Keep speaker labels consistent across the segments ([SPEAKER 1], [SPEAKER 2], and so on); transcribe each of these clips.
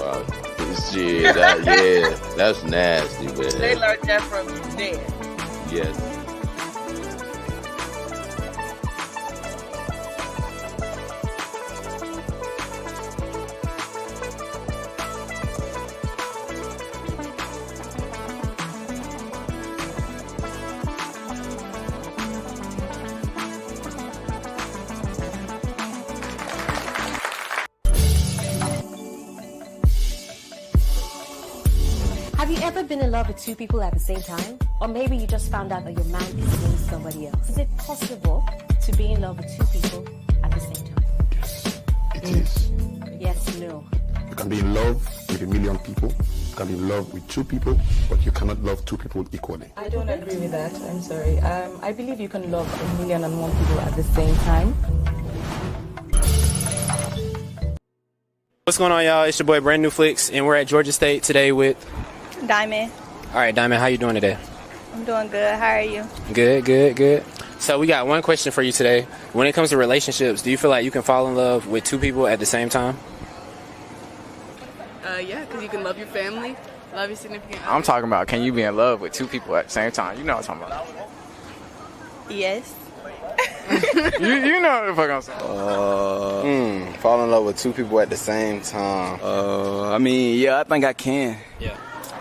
[SPEAKER 1] Wow. That's nasty, man.
[SPEAKER 2] They learned that from you there.
[SPEAKER 1] Yes.
[SPEAKER 3] Have you ever been in love with two people at the same time? Or maybe you just found out that your man is seeing somebody else. Is it possible to be in love with two people at the same time?
[SPEAKER 4] Yes, it is.
[SPEAKER 3] Yes, no.
[SPEAKER 4] You can be in love with 1 million people. You can be in love with 2 people, but you cannot love 2 people equally.
[SPEAKER 5] I don't agree with that. I'm sorry. I believe you can love 1,000,001 people at the same time.
[SPEAKER 6] What's going on, y'all? It's your boy Brand New Flicks, and we're at Georgia State today with
[SPEAKER 7] Diamond.
[SPEAKER 6] All right, Diamond, how you doing today?
[SPEAKER 7] I'm doing good. How are you?
[SPEAKER 6] Good. So we got one question for you today. When it comes to relationships, do you feel like you can fall in love with 2 people at the same time?
[SPEAKER 8] Yeah, because you can love your family, love your significant other.
[SPEAKER 9] I'm talking about, can you be in love with 2 people at the same time? You know what I'm talking about.
[SPEAKER 7] Yes.
[SPEAKER 9] you know what the fuck I'm saying.
[SPEAKER 1] Fall in love with 2 people at the same time.
[SPEAKER 10] I mean, yeah, I think I can.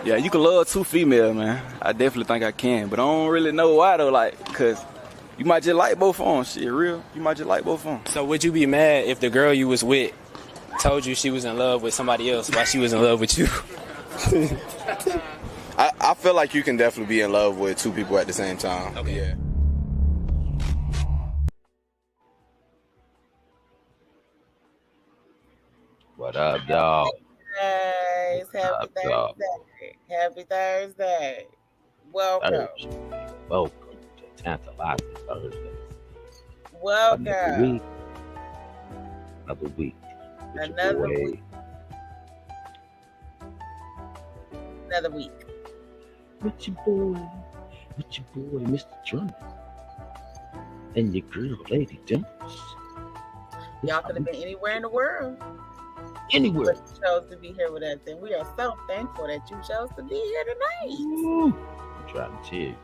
[SPEAKER 10] Yeah, you can love 2 females, man. I definitely think I can, but I don't really know why though. Like, cause you might just like both of them. Shit, real. You might just like both of them.
[SPEAKER 6] So would you be mad if the girl you was with told you she was in love with somebody else while she was in love with you?
[SPEAKER 1] I feel like you can definitely be in love with 2 people at the same time.
[SPEAKER 6] Okay.
[SPEAKER 1] Yeah.
[SPEAKER 11] What up, dog?
[SPEAKER 2] Guys, happy Thursday. Happy Thursday. Welcome.
[SPEAKER 11] Welcome to Tantalizing Thursday.
[SPEAKER 2] Welcome.
[SPEAKER 11] Another week.
[SPEAKER 2] Another week. Another week.
[SPEAKER 11] With your boy, Mr. Drummond. And your girl, Lady Dimples.
[SPEAKER 2] Y'all could have been anywhere in the world.
[SPEAKER 11] Anywhere.
[SPEAKER 2] But you chose to be here with us, and we are so thankful that you chose to be here tonight.
[SPEAKER 11] Ooh, I'm trying to tell you.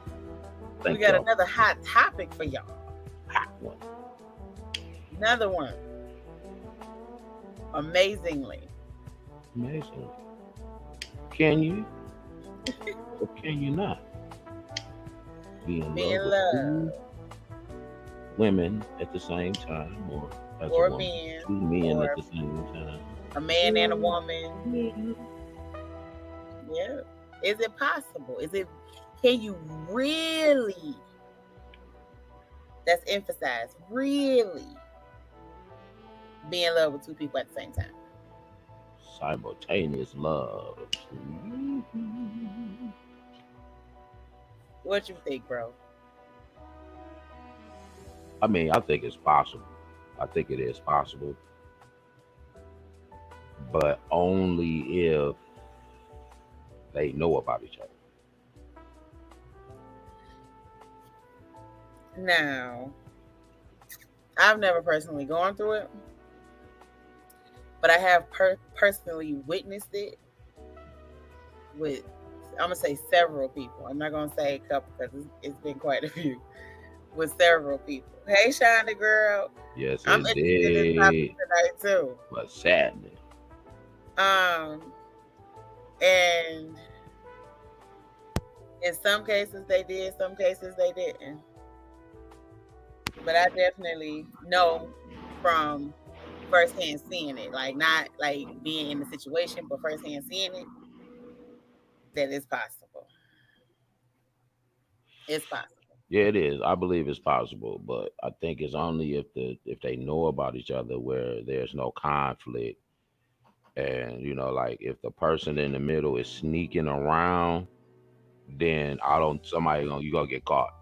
[SPEAKER 2] We got another hot topic for y'all.
[SPEAKER 11] Hot one.
[SPEAKER 2] Another one. Amazingly.
[SPEAKER 11] Amazing. Can you? Or can you not? Be in love with 2 women at the same time, or as
[SPEAKER 2] or
[SPEAKER 11] a woman,
[SPEAKER 2] men,
[SPEAKER 11] 2 men
[SPEAKER 2] or
[SPEAKER 11] at the same time.
[SPEAKER 2] a man and a woman. Yeah. Is it possible? Can you really, that's emphasized, really be in love with 2 people at the same time?
[SPEAKER 11] Simultaneous love.
[SPEAKER 2] What you think, bro?
[SPEAKER 11] I mean, I think it's possible. I think it is possible. But only if they know about each other.
[SPEAKER 2] Now, I've never personally gone through it, but I have personally witnessed it with, I'm going to say several people. I'm not going to say a couple because it's been quite a few. With several people. Hey, Shonda girl.
[SPEAKER 11] Yes,
[SPEAKER 2] I'm interested in this topic tonight too.
[SPEAKER 11] But sadly.
[SPEAKER 2] And in some cases they did, some cases they didn't. But I definitely know from firsthand seeing it, like not like being in the situation, but firsthand seeing it, that it's possible. It's possible.
[SPEAKER 11] Yeah, it is. I believe it's possible, but I think it's only if they know about each other where there's no conflict. And like if the person in the middle is sneaking around, then you gonna get caught.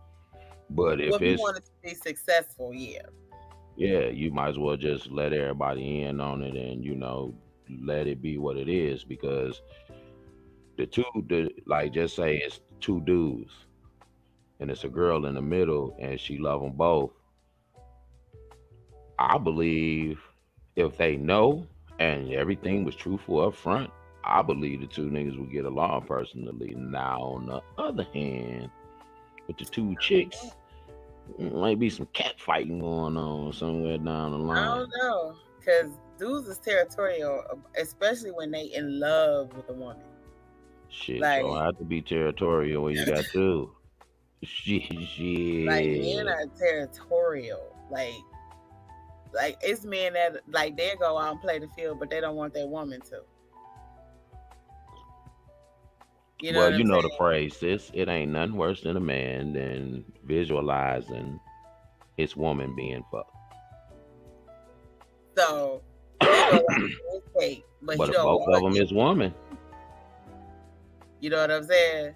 [SPEAKER 11] But if
[SPEAKER 2] you
[SPEAKER 11] it's
[SPEAKER 2] want it to be successful,
[SPEAKER 11] yeah, you might as well just let everybody in on it and let it be what it is, because like just say it's two dudes and it's a girl in the middle and she love them both. I believe if they know and everything was truthful up front, I believe the two niggas would get along personally. Now, on the other hand, with the two chicks, might be some cat fighting going on somewhere down the line.
[SPEAKER 2] I don't know, because dudes is territorial, especially when they in love with a woman.
[SPEAKER 11] Shit, like, you don't have to be territorial when you got two. Shit.
[SPEAKER 2] Like, men are territorial. Like it's men that like they go out and play the field, but they don't want their woman to.
[SPEAKER 11] You know you know the phrase, sis. It ain't nothing worse than a man than visualizing his woman being fucked.
[SPEAKER 2] So, they go out and but
[SPEAKER 11] if both of them is woman.
[SPEAKER 2] You know what I'm saying?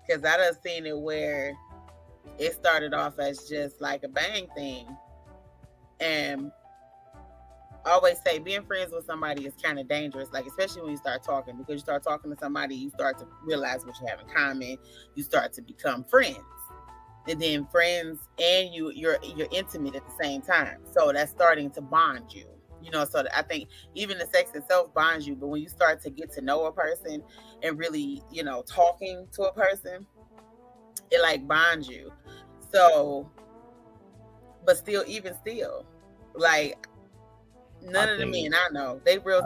[SPEAKER 2] Because I done seen it where it started off as just like a bang thing. And I always say being friends with somebody is kind of dangerous, like especially when you start talking, because you start talking to somebody, you start to realize what you have in common. You start to become friends, and then friends and you're intimate at the same time. So that's starting to bond you. You know, so I think even the sex itself bonds you, but when you start to get to know a person and really, you know, talking to a person, it like bonds you. So, but still, like none of the men I know, they real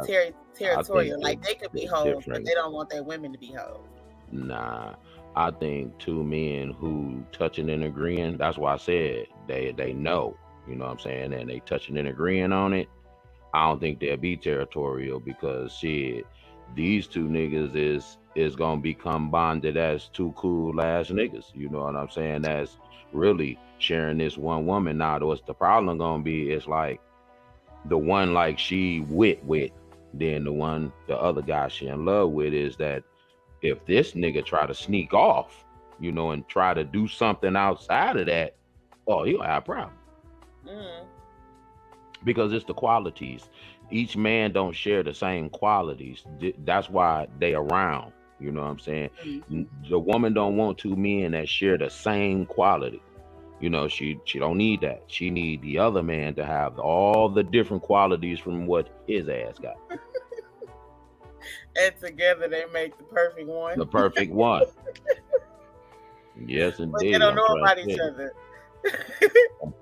[SPEAKER 2] territorial. Like they could be hoes, but they don't want their women to be hoes.
[SPEAKER 11] Nah, I think two men who touching and agreeing, that's why I said they know, you know what I'm saying, and they touching and agreeing on it. I don't think they'll be territorial because shit, these two niggas is gonna become bonded as two cool ass niggas. You know what I'm saying? That's really sharing this one woman. Now, what's the problem gonna be? It's like the one like she with, then the other guy she in love with is that if this nigga try to sneak off, you know, and try to do something outside of that, oh, he'll have a problem. Because it's the qualities. Each man don't share the same qualities. That's why they around. You know what I'm saying? The woman don't want two men that share the same quality. You know, she don't need that. She need the other man to have all the different qualities from what his ass got.
[SPEAKER 2] And together they make the perfect one.
[SPEAKER 11] The perfect one. Yes, indeed.
[SPEAKER 2] But they don't know about each other.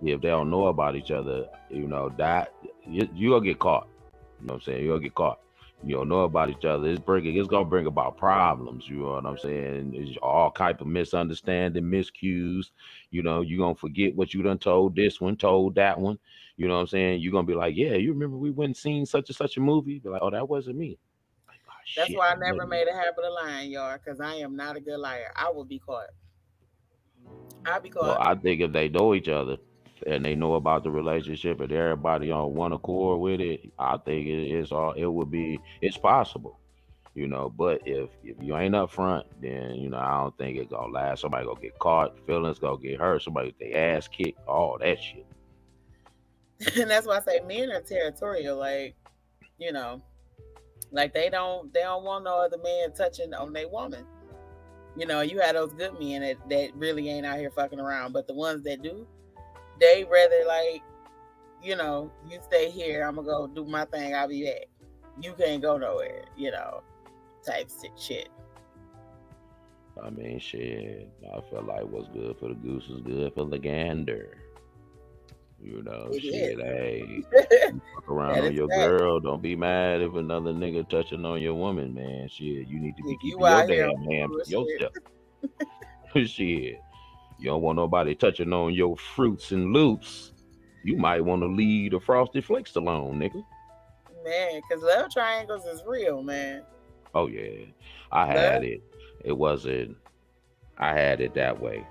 [SPEAKER 11] If they don't know about each other, you know, that you gonna get caught. You know what I'm saying? You're gonna get caught. You don't know about each other. It's gonna bring about problems. You know what I'm saying? It's all type of misunderstanding, miscues. You know, you're gonna forget what you done told this one, told that one. You know what I'm saying? You're gonna be like, yeah, you remember we went and seen such and such a movie? Be like, oh, that wasn't me. Like, oh,
[SPEAKER 2] that's
[SPEAKER 11] shit,
[SPEAKER 2] why I never made a habit of lying, y'all, because I am not a good liar. I will be caught. I'll be caught.
[SPEAKER 11] Well, I think if they know each other and they know about the relationship and everybody on one accord with it, I think it's possible, you know. But if you ain't up front, then you know I don't think it's gonna last. Somebody gonna get caught, feelings gonna get hurt, somebody get their ass kicked, all that shit.
[SPEAKER 2] And that's why I say men are territorial, like, you know, like they don't want no other man touching on their woman. You know, you have those good men that really ain't out here fucking around, but the ones that do, they rather like, you know, you stay here, I'm gonna go do my thing, I'll be back. You can't go nowhere, you know, type shit.
[SPEAKER 11] I mean, shit, I feel like what's good for the goose is good for the gander. You know, shit, hey, fuck around on your girl. Don't be mad if another nigga touching on your woman, man. Shit, you need to be keeping your damn hands to yourself. Shit, you don't want nobody touching on your fruits and loops. You might want to leave the Frosted Flakes alone, nigga.
[SPEAKER 2] Man, because love triangles is real, man.
[SPEAKER 11] Oh, yeah. I had it. It wasn't, I had it that way.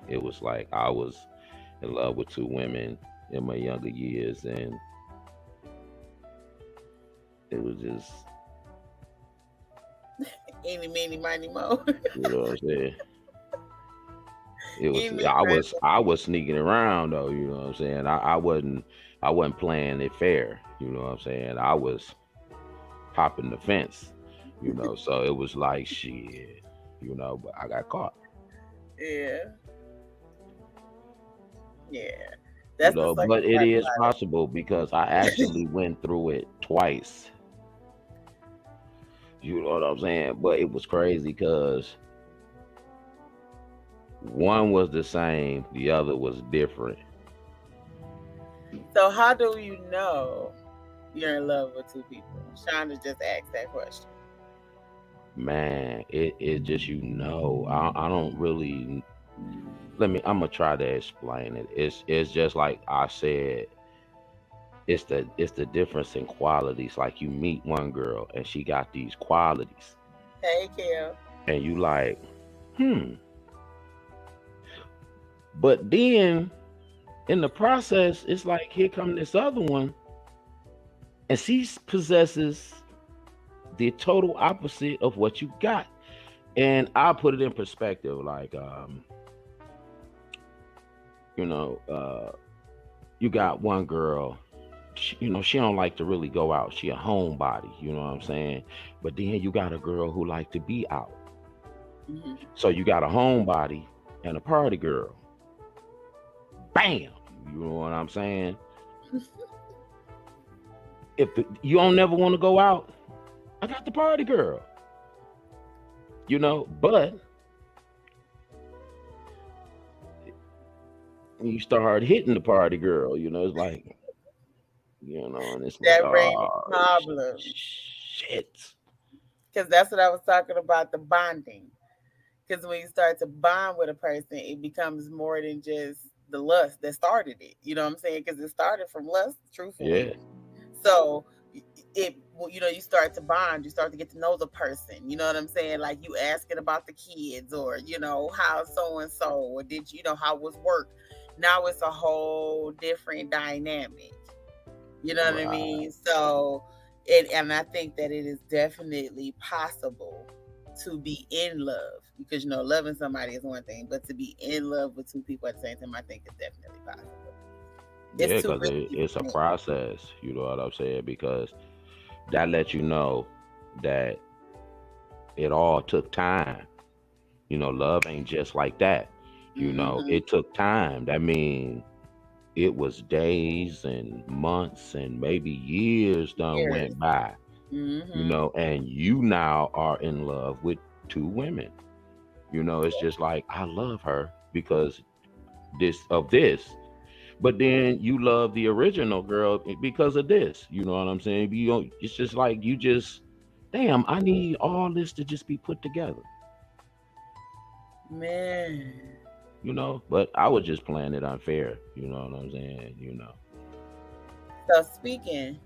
[SPEAKER 11] It was like I was in love with two women in my younger years, and it was just
[SPEAKER 2] eeny, meeny, miny, mo.
[SPEAKER 11] You know what I'm saying? It was I was sneaking around though, you know what I'm saying? I wasn't playing it fair, you know what I'm saying? I was hopping the fence, You know, so it was like shit, you know, but I got caught.
[SPEAKER 2] Yeah. Yeah.
[SPEAKER 11] You
[SPEAKER 2] That's the
[SPEAKER 11] know,
[SPEAKER 2] sucky
[SPEAKER 11] but it
[SPEAKER 2] part
[SPEAKER 11] is
[SPEAKER 2] about
[SPEAKER 11] possible because I actually went through it twice. You know what I'm saying? But it was crazy because one was the same, the other was different.
[SPEAKER 2] it. So how do you know you're in love with two people? Shonda just asked that question.
[SPEAKER 11] Man, it just, you know, I don't really, I'm gonna try to explain it. It's just like I said, it's the difference in qualities. Like you meet one girl and she got these qualities,
[SPEAKER 2] Hey, Kel.
[SPEAKER 11] and you like, but then in the process, it's like here come this other one, and she possesses the total opposite of what you got. And I'll put it in perspective, like you know, you got one girl, you know, she don't like to really go out. She a homebody, you know what I'm saying? But then you got a girl who like to be out.
[SPEAKER 2] Mm-hmm.
[SPEAKER 11] So you got a homebody and a party girl. Bam! You know what I'm saying? If you don't never want to go out, I got the party girl. You know, but you start hitting the party girl, you know, it's like, you know, and it's
[SPEAKER 2] That
[SPEAKER 11] like,
[SPEAKER 2] brings
[SPEAKER 11] oh,
[SPEAKER 2] problems.
[SPEAKER 11] shit.
[SPEAKER 2] Because that's what I was talking about, the bonding. Because when you start to bond with a person, it becomes more than just the lust that started it. You know what I'm saying? Because it started from lust, truthfully.
[SPEAKER 11] Yeah.
[SPEAKER 2] So it, you know, you start to bond, you start to get to know the person. You know what I'm saying? Like you asking about the kids, or you know, how so and so, or did you know how was work? Now it's a whole different dynamic. You know what I mean? So, and I think that it is definitely possible to be in love, because you know, loving somebody is one thing, but to be in love with two people at the same time, I think is definitely possible.
[SPEAKER 11] Yeah,
[SPEAKER 2] It's too
[SPEAKER 11] because
[SPEAKER 2] risky
[SPEAKER 11] it's a
[SPEAKER 2] for me.
[SPEAKER 11] process, you know what I'm saying? Because that lets you know that it all took time. You know, love ain't just like that. You know,
[SPEAKER 2] Mhm.
[SPEAKER 11] it took time. That means it was days and months and maybe years done
[SPEAKER 2] Years.
[SPEAKER 11] went by. You
[SPEAKER 2] Mhm.
[SPEAKER 11] know, and you now are in love with two women. You know, it's just like, I love her because this. But then you love the original girl because of this. You know what I'm saying? You don't, it's just like you just, damn, I need all this to just be put together.
[SPEAKER 2] Man.
[SPEAKER 11] You know, but I was just playing it unfair. You know what I'm saying? You know.
[SPEAKER 2] So speaking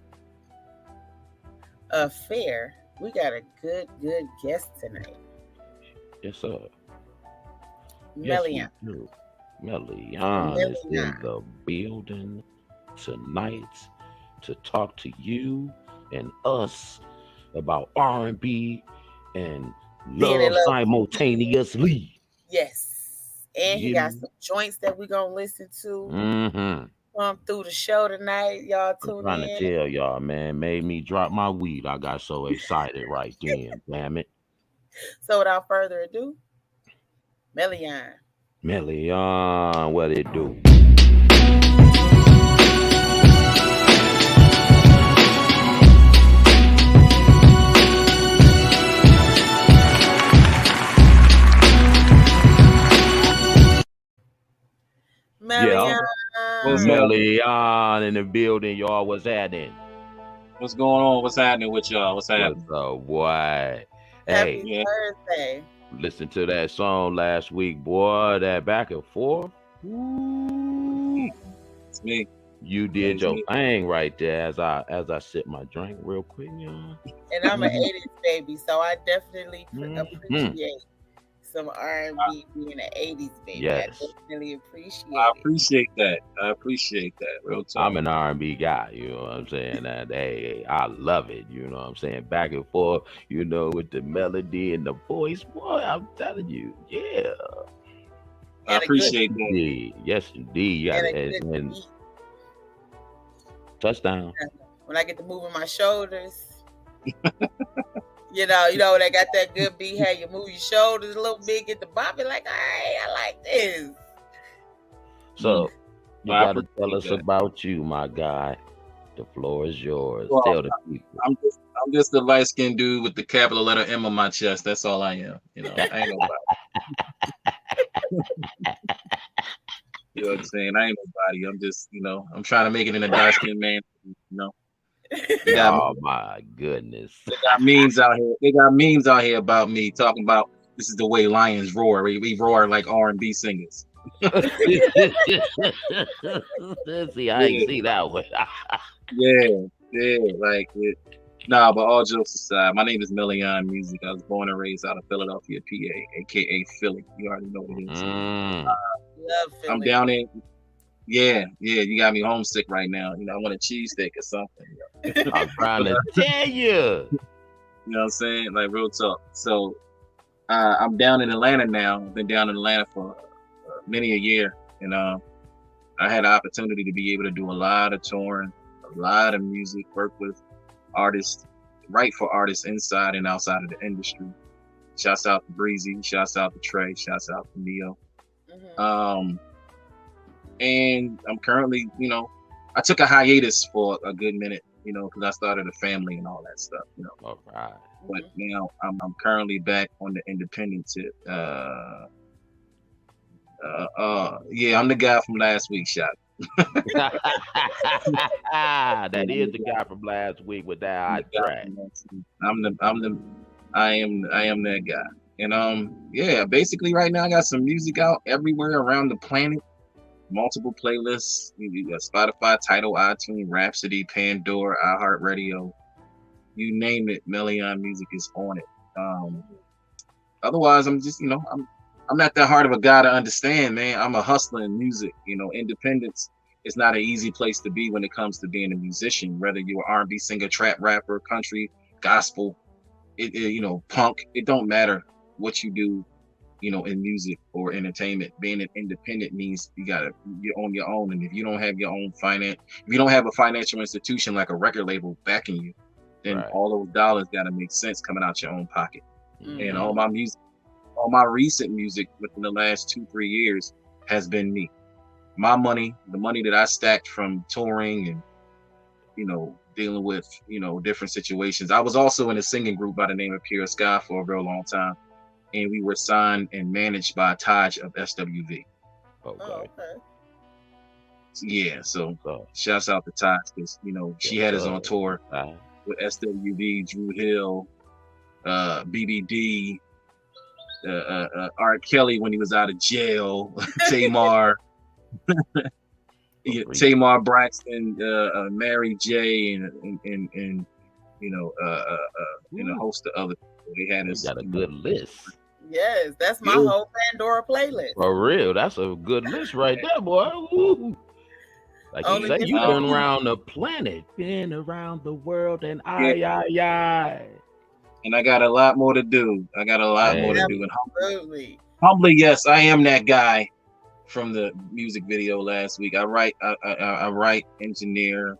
[SPEAKER 2] of fair, we got a good guest tonight.
[SPEAKER 11] Yes, sir. Yes, we
[SPEAKER 2] Melion.
[SPEAKER 11] do. Melion is in
[SPEAKER 2] Melion.
[SPEAKER 11] the building tonight to talk to you and us about R&B and
[SPEAKER 2] Being in
[SPEAKER 11] love
[SPEAKER 2] love.
[SPEAKER 11] simultaneously.
[SPEAKER 2] Yes. And he
[SPEAKER 11] You
[SPEAKER 2] got
[SPEAKER 11] know?
[SPEAKER 2] some joints that we're gonna listen to.
[SPEAKER 11] Mm-hmm.
[SPEAKER 2] Come through the show tonight. Y'all
[SPEAKER 11] I'm
[SPEAKER 2] tune
[SPEAKER 11] trying to
[SPEAKER 2] in.
[SPEAKER 11] tell y'all, man, made me drop my weed. I got so excited right then. Damn it.
[SPEAKER 2] So without further ado, Melion.
[SPEAKER 11] Melion, what it do?
[SPEAKER 2] Melion.
[SPEAKER 11] Melion in the building, y'all. What's happening?
[SPEAKER 12] What's going on? What's happening with y'all? What's happening?
[SPEAKER 11] What's up, boy?
[SPEAKER 2] Happy
[SPEAKER 11] Hey,
[SPEAKER 2] Thursday.
[SPEAKER 11] listen to that song last week, boy. That back and forth. Ooh.
[SPEAKER 12] It's me.
[SPEAKER 11] You did your thing right there as I sip my drink real quick, y'all.
[SPEAKER 2] And I'm an 80s baby, so I definitely appreciate some R&B being an 80s baby.
[SPEAKER 11] Yes.
[SPEAKER 2] I definitely appreciate
[SPEAKER 12] I
[SPEAKER 2] it.
[SPEAKER 12] appreciate that. I appreciate that. Real talk.
[SPEAKER 11] I'm an R&B guy, you know what I'm saying? And hey, I love it, you know what I'm saying? Back and forth, you know, with the melody and the voice, boy, I'm telling you, yeah.
[SPEAKER 12] I appreciate that.
[SPEAKER 11] Indeed. Yes, indeed. You got it. And touchdown.
[SPEAKER 2] When I get to moving my shoulders, you You know, they got that good beat. Have you move your shoulders a little bit, get the bop. Like, all right, I like this.
[SPEAKER 11] So you gotta tell us about you, my guy. The floor is yours.
[SPEAKER 12] Well,
[SPEAKER 11] Tell the people.
[SPEAKER 12] I'm just a light skinned dude with the capital letter M on my chest. That's all I am. You know, I ain't nobody. You know what I'm saying? I ain't nobody. I'm just, I'm trying to make it in a dark skinned man. You know.
[SPEAKER 11] Oh my goodness.
[SPEAKER 12] They got memes out here. They got memes out here about me talking about this is the way lions roar. We roar like R&B singers.
[SPEAKER 11] See, I ain't see that one.
[SPEAKER 12] Nah, but all jokes aside, my name is Melion Music. I was born and raised out of Philadelphia, PA, aka Philly. You already know what it is.
[SPEAKER 2] Love Philly.
[SPEAKER 12] I'm down in. Yeah, you got me homesick right now. You know, I want a cheesesteak or something.
[SPEAKER 11] I'm trying to tell you.
[SPEAKER 12] You know what I'm saying? Like, real talk. So, I'm down in Atlanta now. I've been down in Atlanta for many a year. And I had the opportunity to be able to do a lot of touring, a lot of music, work with artists, write for artists inside and outside of the industry. Shouts out to Breezy, shouts out to Trey, shouts out to Neo. And I'm currently, I took a hiatus for a good minute, because I started a family and all that stuff,
[SPEAKER 11] All right.
[SPEAKER 12] But now I'm currently back on the independent tip. Yeah, I'm the guy from last week, shot.
[SPEAKER 11] That is the guy from last week with that eye track.
[SPEAKER 12] I am that guy. And yeah, basically right now I got some music out everywhere around the planet. Multiple playlists. You got Spotify, Tidal, iTunes, Rhapsody, Pandora, iHeartRadio. You name it, Melion Music is on it. Otherwise, I'm just, I'm not that hard of a guy to understand, man. I'm a hustler in music. Independence is not an easy place to be when it comes to being a musician. Whether you're an R&B singer, trap rapper, country, gospel, punk. It don't matter what you do. In music or entertainment, being an independent means you're on your own. And if you don't have your own if you don't have a financial institution like a record label backing you, then all those dollars got to make sense coming out your own pocket. And all my recent music within the last 2-3 years has been me. My money, the money that I stacked from touring and, dealing with, different situations. I was also in a singing group by the name of Pure Sky for a real long time. And we were signed and managed by Taj of SWV.
[SPEAKER 11] Okay.
[SPEAKER 12] Yeah, so shouts out to Taj because she had us on tour with SWV, Drew Hill, BBD, R. Kelly when he was out of jail, Tamar, Tamar Braxton, Mary J, and a host of other people. They had us.
[SPEAKER 11] Got a good list.
[SPEAKER 2] Yes, that's my whole Pandora playlist.
[SPEAKER 11] For real, that's a good list right there, boy. Woo. Like you say, you've been around the planet, been around the world, and I.
[SPEAKER 12] And I got a lot more to do. And humbly, yes, I am that guy from the music video last week. I write, engineer,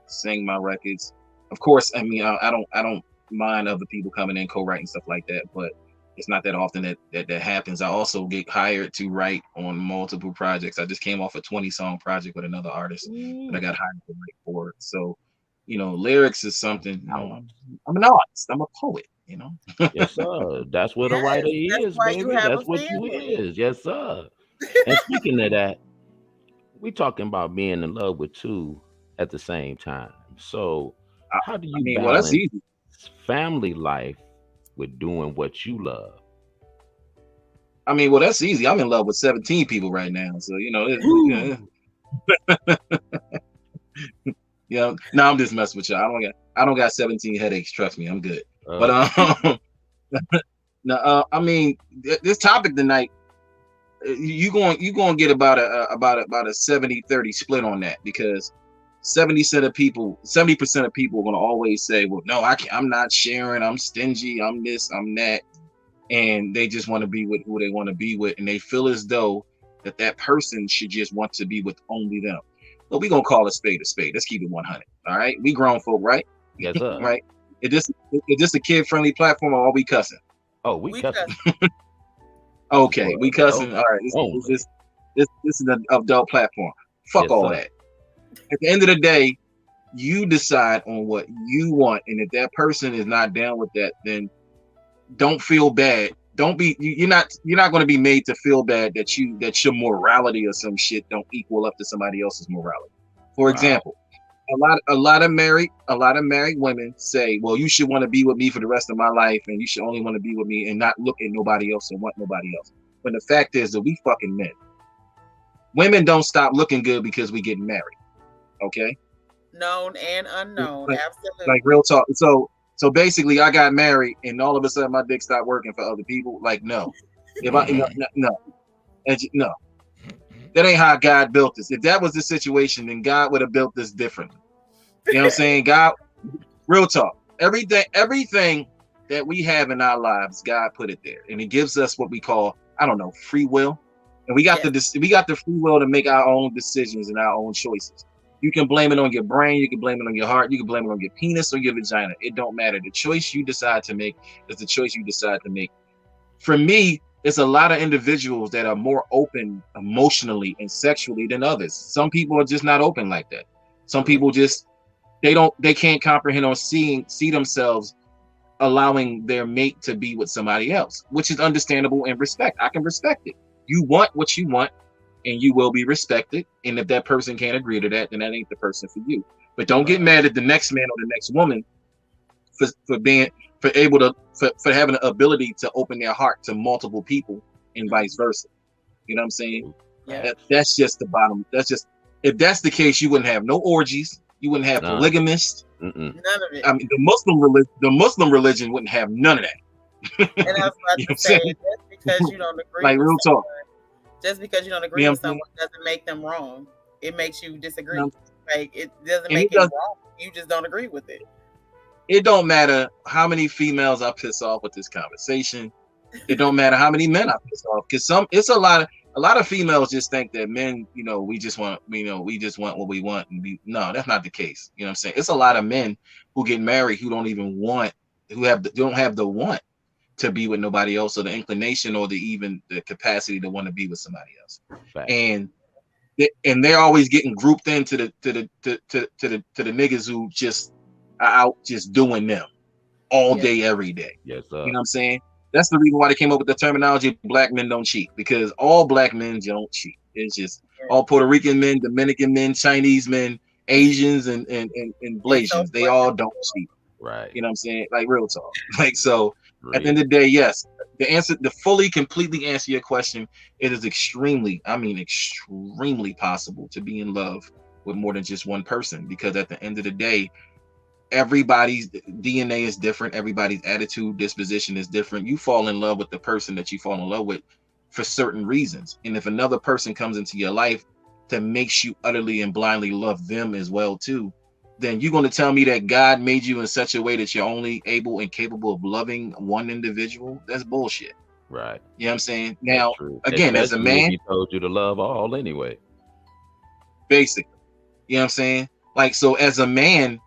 [SPEAKER 12] sing my records. Of course, I mean, I don't mind other people coming in, co-writing stuff like that, but it's not that often that happens. I also get hired to write on multiple projects. I just came off a 20-song project with another artist that I got hired to write for. So, lyrics is something. I'm an artist. I'm a poet.
[SPEAKER 11] Yes, sir. That's what a writer is, baby. That's what you is. Yes, sir. And speaking of that, we talking about being in love with two at the same time. So, how do you balance
[SPEAKER 12] that's easy.
[SPEAKER 11] Family life with doing what you love?
[SPEAKER 12] That's easy. I'm in love with 17 people right now. So, yeah. No, I'm just messing with y'all. I don't got 17 headaches. Trust me, I'm good. But this topic tonight, you going to get about a 70-30 split on that, because 70% of people are going to always say, well, no, I'm not sharing. I'm stingy. I'm this, I'm that. And they just want to be with who they want to be with. And they feel as though that person should just want to be with only them. But we're going to call a spade a spade. Let's keep it 100. All right. We grown folk, right?
[SPEAKER 11] Yes, sir.
[SPEAKER 12] Right. Is this a kid-friendly platform, or are we cussing?
[SPEAKER 11] Oh, we cussing.
[SPEAKER 12] Okay, we cussing. All right, this is an adult platform. Fuck all that. At the end of the day, you decide on what you want, and if that person is not down with that, then don't feel bad. Don't be you're not going to be made to feel bad that your morality or some shit don't equal up to somebody else's morality. For example, a lot of married women say, well, you should want to be with me for the rest of my life, and you should only want to be with me and not look at nobody else and want nobody else. But the fact is that we fucking men. Women don't stop looking good because we get married. Okay?
[SPEAKER 2] Known and unknown. Absolutely.
[SPEAKER 12] Like real talk. So basically, I got married, and all of a sudden, my dick stopped working for other people. Like, no, no, that ain't how God built this. If that was the situation, then God would have built this differently. You know what I'm saying? God, real talk. Everything that we have in our lives, God put it there, and He gives us what we call, free will, and we got the free will to make our own decisions and our own choices. You can blame it on your brain, you can blame it on your heart, you can blame it on your penis or your vagina. It don't matter. The choice you decide to make is the choice you decide to make. For me, it's a lot of individuals that are more open emotionally and sexually than others. Some people are just not open like that. Some people just they can't comprehend or see themselves allowing their mate to be with somebody else, which is understandable and respect. I can respect it. You want what you want, and you will be respected. And if that person can't agree to that, then that ain't the person for you. But don't get mad at the next man or the next woman for having the ability to open their heart to multiple people and vice versa. You know what I'm saying?
[SPEAKER 2] Yeah.
[SPEAKER 12] That's just the bottom. If that's the case, you wouldn't have no orgies. You wouldn't have polygamists.
[SPEAKER 2] None of it.
[SPEAKER 12] I mean, the Muslim religion wouldn't have none of that.
[SPEAKER 2] And I was about to say, just because you don't agree,
[SPEAKER 12] like real talk.
[SPEAKER 2] Just because you don't agree with someone doesn't make them wrong. It makes you disagree. Like it doesn't make it wrong. You just don't agree with it.
[SPEAKER 12] It don't matter how many females I piss off with this conversation. It don't matter how many men I piss off, because it's a lot of females just think that men, we just want what we want, and no, that's not the case. You know what I'm saying? It's a lot of men who get married who don't even want, don't have the want to be with nobody else, or the inclination, or the capacity to want to be with somebody else.
[SPEAKER 11] Right.
[SPEAKER 12] And they're always getting grouped into the niggas who just are out just doing them all day, every day.
[SPEAKER 11] Yes, sir.
[SPEAKER 12] You know what I'm saying? That's the reason why they came up with the terminology black men don't cheat, because all black men don't cheat. It's just all Puerto Rican men, Dominican men, Chinese men, Asians, and Blasians. They all don't cheat.
[SPEAKER 11] Right.
[SPEAKER 12] You know what I'm saying? Like real talk. Like, so at the end of the day, yes, the completely answer your question, it is extremely possible to be in love with more than just one person, because at the end of the day, everybody's DNA is different. Everybody's attitude, disposition is different. You fall in love with the person that you fall in love with for certain reasons. And if another person comes into your life that makes you utterly and blindly love them as well too, then you're going to tell me that God made you in such a way that you're only able and capable of loving one individual? That's bullshit.
[SPEAKER 11] Right.
[SPEAKER 12] You know what I'm saying? Now, again, as a man,
[SPEAKER 11] he told you to love all anyway.
[SPEAKER 12] Basically. You know what I'm saying? Like, so as a man,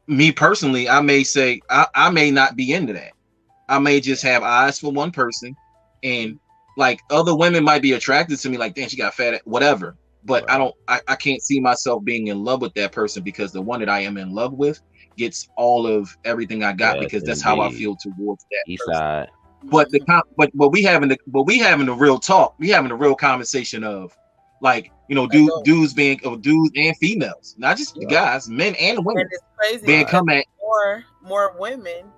[SPEAKER 12] me personally, I may say I may not be into that. I may just have eyes for one person, and like other women might be attracted to me, like, damn, she got fat, whatever. But right. I can't see myself being in love with that person, because the one that I am in love with gets all of everything I got, because that's how I feel towards that person. But we having the real talk. We having a real conversation of, like, dudes and females, not just guys, men and women.
[SPEAKER 2] And it's crazy.
[SPEAKER 12] Being come at
[SPEAKER 2] more women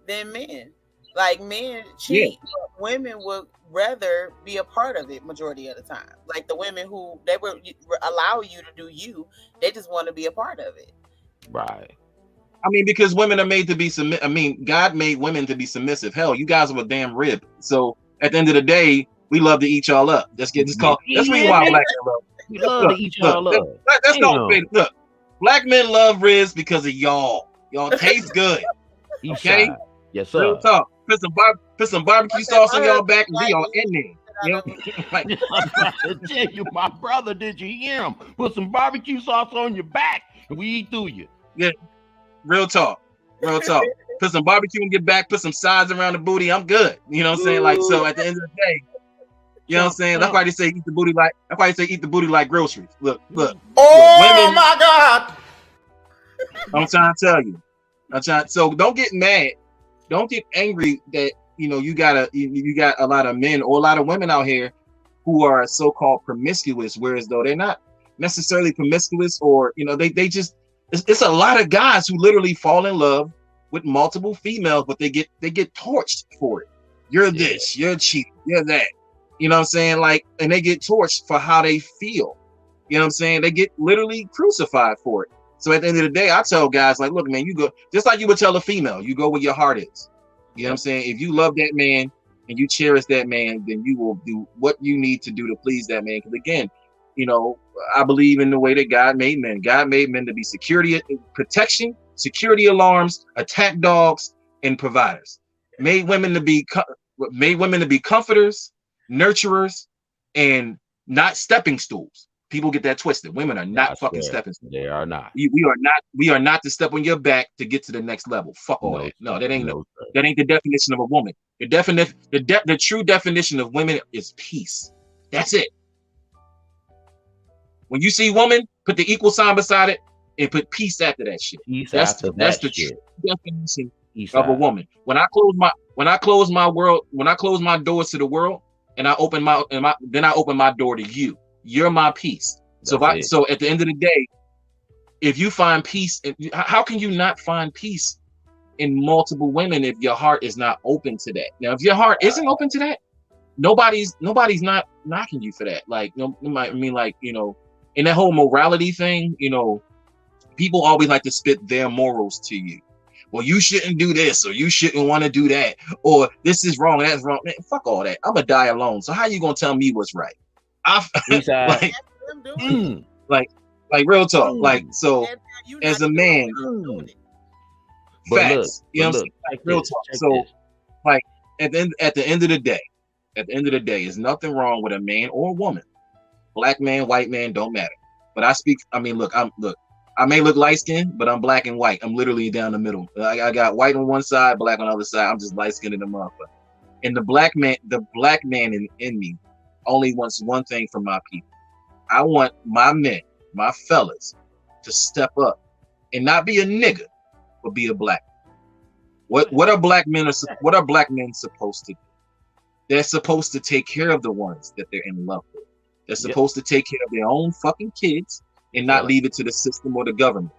[SPEAKER 2] than men. Like, men cheat, but women would rather be a part of it majority of the time. Like the women who they will allow you to do you, they just want to be a part of it.
[SPEAKER 11] Right.
[SPEAKER 12] I mean, because women are made to be God made women to be submissive. Hell, you guys are a damn rib. So at the end of the day, we love to eat y'all up. Let's get this call. That's the reason why black men love.
[SPEAKER 11] We love to eat y'all up.
[SPEAKER 12] That's not fair. Look, black men love ribs because of y'all. Y'all taste good. Okay.
[SPEAKER 11] Yes, sir.
[SPEAKER 12] Real talk. Put some barbecue sauce on y'all back, and we all in there. You know?
[SPEAKER 11] I'm trying to tell you, my brother, did you hear him? Put some barbecue sauce on your back, and we eat through you.
[SPEAKER 12] Yeah. Real talk. Real talk. Put some barbecue in your back, put some sides around the booty. I'm good. You know what I'm saying? Like, so at the end of the day, you know what I'm saying? That's why they say eat the booty like. That's why they say eat the booty like groceries. Look.
[SPEAKER 13] Oh
[SPEAKER 12] Women,
[SPEAKER 13] my God!
[SPEAKER 12] I'm trying to tell you. So don't get mad. Don't get angry that you got a lot of men or a lot of women out here who are so-called promiscuous, whereas though they're not necessarily promiscuous, or they just it's a lot of guys who literally fall in love with multiple females, but they get torched for it. You're this, you're cheating, you're that. You know what I'm saying? Like, and they get torched for how they feel. You know what I'm saying? They get literally crucified for it. So at the end of the day, I tell guys, like, look, man, you go just like you would tell a female, you go where your heart is. You know what I'm saying? If you love that man and you cherish that man, then you will do what you need to do to please that man. Because again, I believe in the way that God made men. God made men to be security, protection, security alarms, attack dogs, and providers. Made women to be comforters, nurturers, and not stepping stools. People get that twisted. Women are not fucking stepping stools.
[SPEAKER 11] They are not.
[SPEAKER 12] We are not to step on your back to get to the next level. Fuck no. No, that ain't the definition of a woman. The true definition of women is peace. That's it. When you see woman, put the equal sign beside it and put peace after that shit. That's the true definition of a woman. When I close my doors to the world and I open my door to you. You're my peace. So at the end of the day, if you find peace, how can you not find peace in multiple women if your heart is not open to that? Now, if your heart isn't open to that, nobody's not knocking you for that. Like, I mean, like, in that whole morality thing, people always like to spit their morals to you. Well, you shouldn't do this, or you shouldn't want to do that, or this is wrong, that's wrong. Man, fuck all that. I'm gonna die alone. So how you gonna tell me what's right? like real talk. Like, so as a man, facts. You know what I'm saying? Like, real talk. So like at the end of the day, there's nothing wrong with a man or a woman. Black man, white man, don't matter. But I may look light skinned, but I'm black and white. I'm literally down the middle. I got white on one side, black on the other side. I'm just light skinned in the motherfucker. And the black man in me only wants one thing from my people. I want my men, my fellas, to step up and not be a nigga, but be a black man. What are black men supposed to do? They're supposed to take care of the ones that they're in love with. They're supposed to take care of their own fucking kids and not leave it to the system or the government.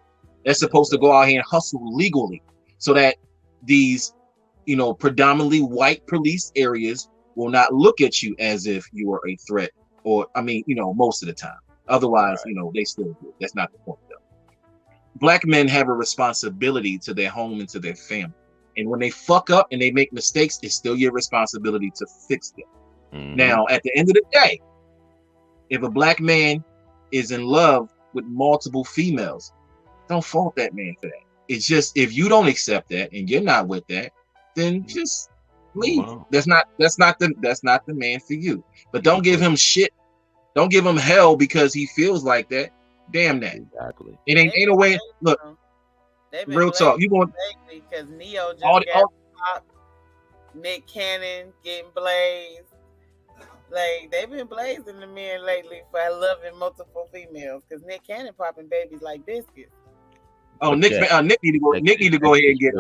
[SPEAKER 12] They're supposed to go out here and hustle legally so that these, predominantly white police areas will not look at you as if you are a threat, or most of the time. Otherwise, they still do. That's not the point, though. Black men have a responsibility to their home and to their family. And when they fuck up and they make mistakes, it's still your responsibility to fix them. Mm-hmm. Now, at the end of the day, if a black man is in love with multiple females, don't fault that man for that. It's just, if you don't accept that and you're not with that, then just leave. Wow. That's not the man for you. But don't give him shit. Don't give him hell because he feels like that. Damn that. Exactly. It ain't a way. Look, real talk. You want
[SPEAKER 2] because Neo just got popped, Nick Cannon getting blazed. Like, they've been blazing the men lately for loving multiple females because Nick Cannon popping babies like biscuits.
[SPEAKER 12] Oh, Nick need to go ahead and get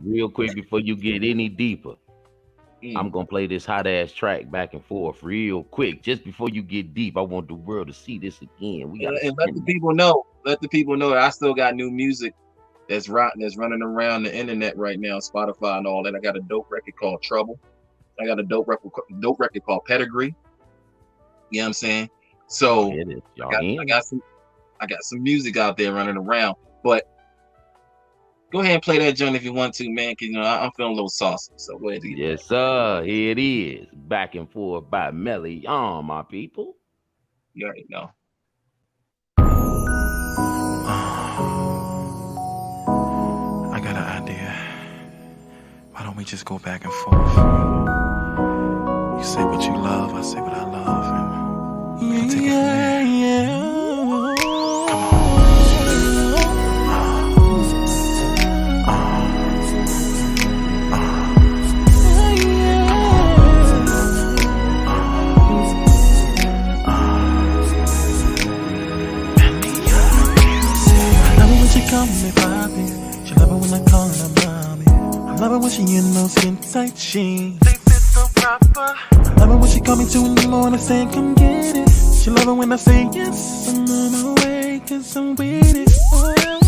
[SPEAKER 11] real quick before you get any deeper. I'm gonna play this hot ass track back and forth real quick. Just before you get deep, I want the world to see this again. We got
[SPEAKER 12] and let the people know. Let the people know that I still got new music that's running around the internet right now, Spotify and all that. I got a dope record called Trouble. I got a dope record called Pedigree. You know what I'm saying? So I got some music out there running around. But go ahead and play that joint if you want to, man, because I'm feeling a little saucy. So go ahead.
[SPEAKER 11] Yes, sir. Here it is. Back and forth by Melion, my people.
[SPEAKER 12] You already know.
[SPEAKER 13] I got an idea. Why don't we just go back and forth? You say what you love, I say what I love, and we can take it from there. Come on. skin tight jeans. They fit so proper. Love it when she call me 2 in the morning saying come get it. She love it when I say yes, I'm on my way, cause I'm with it. Oh, yeah.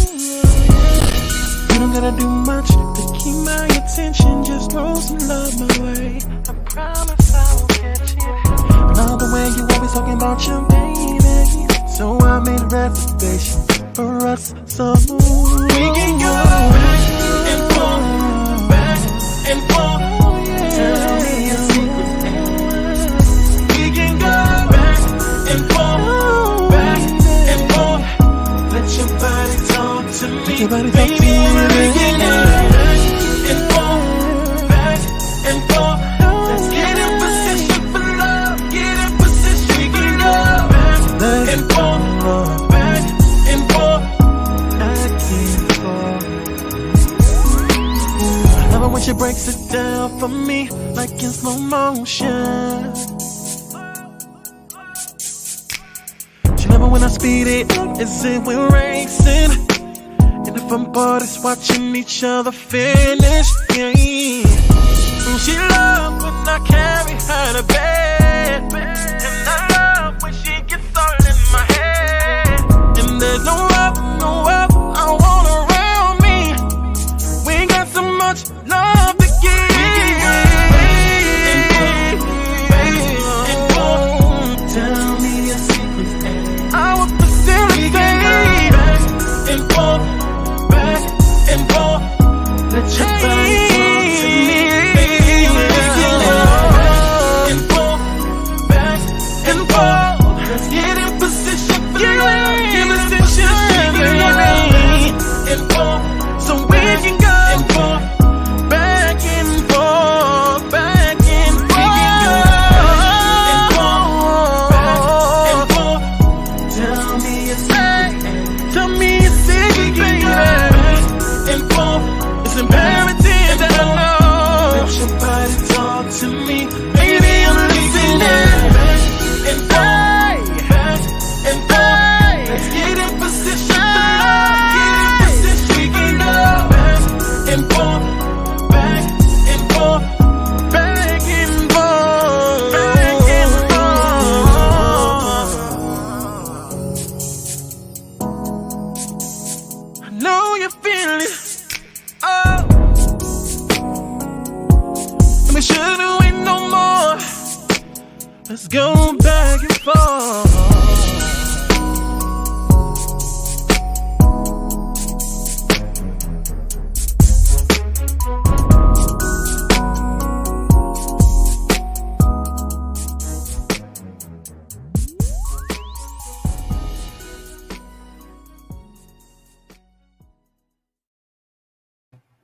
[SPEAKER 13] You don't gotta do much to keep my attention, just throw some love my way. I promise I will catch it. I love the way you always talking about your baby, so I made reservations for us, so we can go back and forth, back and forth. Tell me your secrets, we can go back and forth, back and forth. Let your body talk to me, baby. We can go back and forth, back and forth. Let's get in position for love, get in position. We can go back and forth, back and forth, back and forth. I love it when she breaks it down for me like in slow motion. She love it when I speed it up as if we're racing. And if I'm bored, it's watching each other finish. Yeah. She love when I carry her to bed, and I love when she gets all in my head. And there's no up, I want around me. We got so much love to give. Tell me your secrets, and I will facilitate. Back and forth, back and forth. Let your body talk to me. Let's get in position for love. Give us the and forth, so we can go and forth, back and forth, back and forth. We can go and forth, back and forth. Tell me a secret, baby. Back and forth. It's imperative that I know. Let your body talk to me, baby. I'm listening. Back and forth. Let's get in position for love. Get in position. We can go back and forth, back and forth, back and forth, back and forth. I know you feel it. Oh, let me shouldn't wait no more. Let's go back and forth.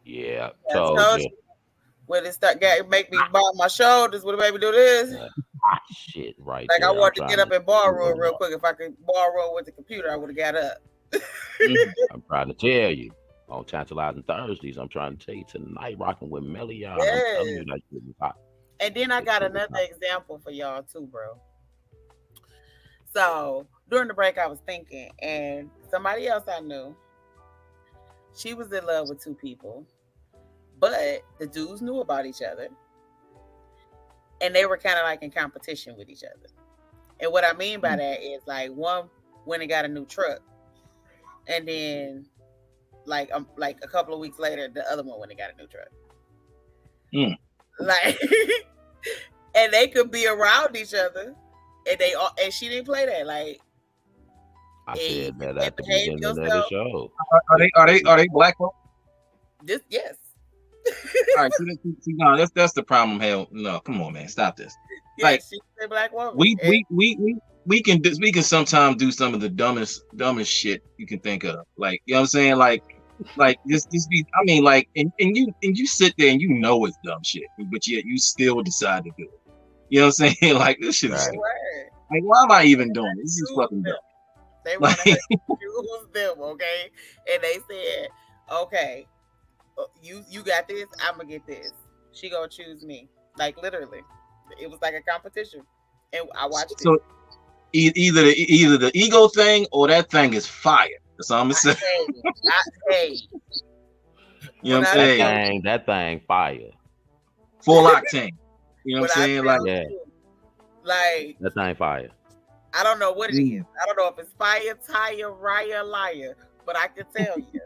[SPEAKER 11] Yeah,
[SPEAKER 2] told
[SPEAKER 11] told you.
[SPEAKER 2] When it start make me bar my shoulders, would a baby do this?
[SPEAKER 11] Shit, right.
[SPEAKER 2] Like
[SPEAKER 11] there.
[SPEAKER 2] I wanted to
[SPEAKER 11] I'm
[SPEAKER 2] get
[SPEAKER 11] trying
[SPEAKER 2] up and borrow real quick. If I could borrow with the computer, I would have got up.
[SPEAKER 11] I'm trying to tell you. On Tantalizing Thursdays, I'm trying to tell you tonight, rocking with Melion. I'm telling you that shit is hot.
[SPEAKER 2] And then I got another example for y'all too, bro. So during the break, I was thinking, and somebody else I knew, she was in love with 2 people, but the dudes knew about each other, and they were kind of like in competition with each other. And what I mean by that is like one went and got a new truck, and then like a couple of weeks later, the other one went and got a new truck. Like, and they could be around each other, and she didn't play that. Like,
[SPEAKER 11] I said that at the beginning of the show.
[SPEAKER 12] Are they black folks?
[SPEAKER 2] Yes.
[SPEAKER 12] All right, no, that's the problem. Hell, no, come on, man, stop this.
[SPEAKER 2] Yeah, like, she's a black woman.
[SPEAKER 12] We can sometimes do some of the dumbest shit you can think of. Like, you know what I'm saying? Like this be. I mean, like, and you sit there and you know it's dumb shit, but yet you still decide to do it. You know what I'm saying? Like, this shit is stupid. Like, why am I even doing this? This is fucking dumb.
[SPEAKER 2] They want to choose them, okay? And they said, okay, you got this, I'm gonna get this. She gonna choose me. Like, literally, it was like a competition, and I watched it.
[SPEAKER 12] So either the ego thing or that thing is fire. That's all I'm gonna say.
[SPEAKER 2] Hey.
[SPEAKER 12] You know what I'm saying?
[SPEAKER 11] That thing fire.
[SPEAKER 12] full octane. You know what I'm saying? Like,
[SPEAKER 11] yeah,
[SPEAKER 2] like
[SPEAKER 11] that ain't fire.
[SPEAKER 2] I don't know what it is. I don't know if it's fire, tire, raya, liar, but I can tell you,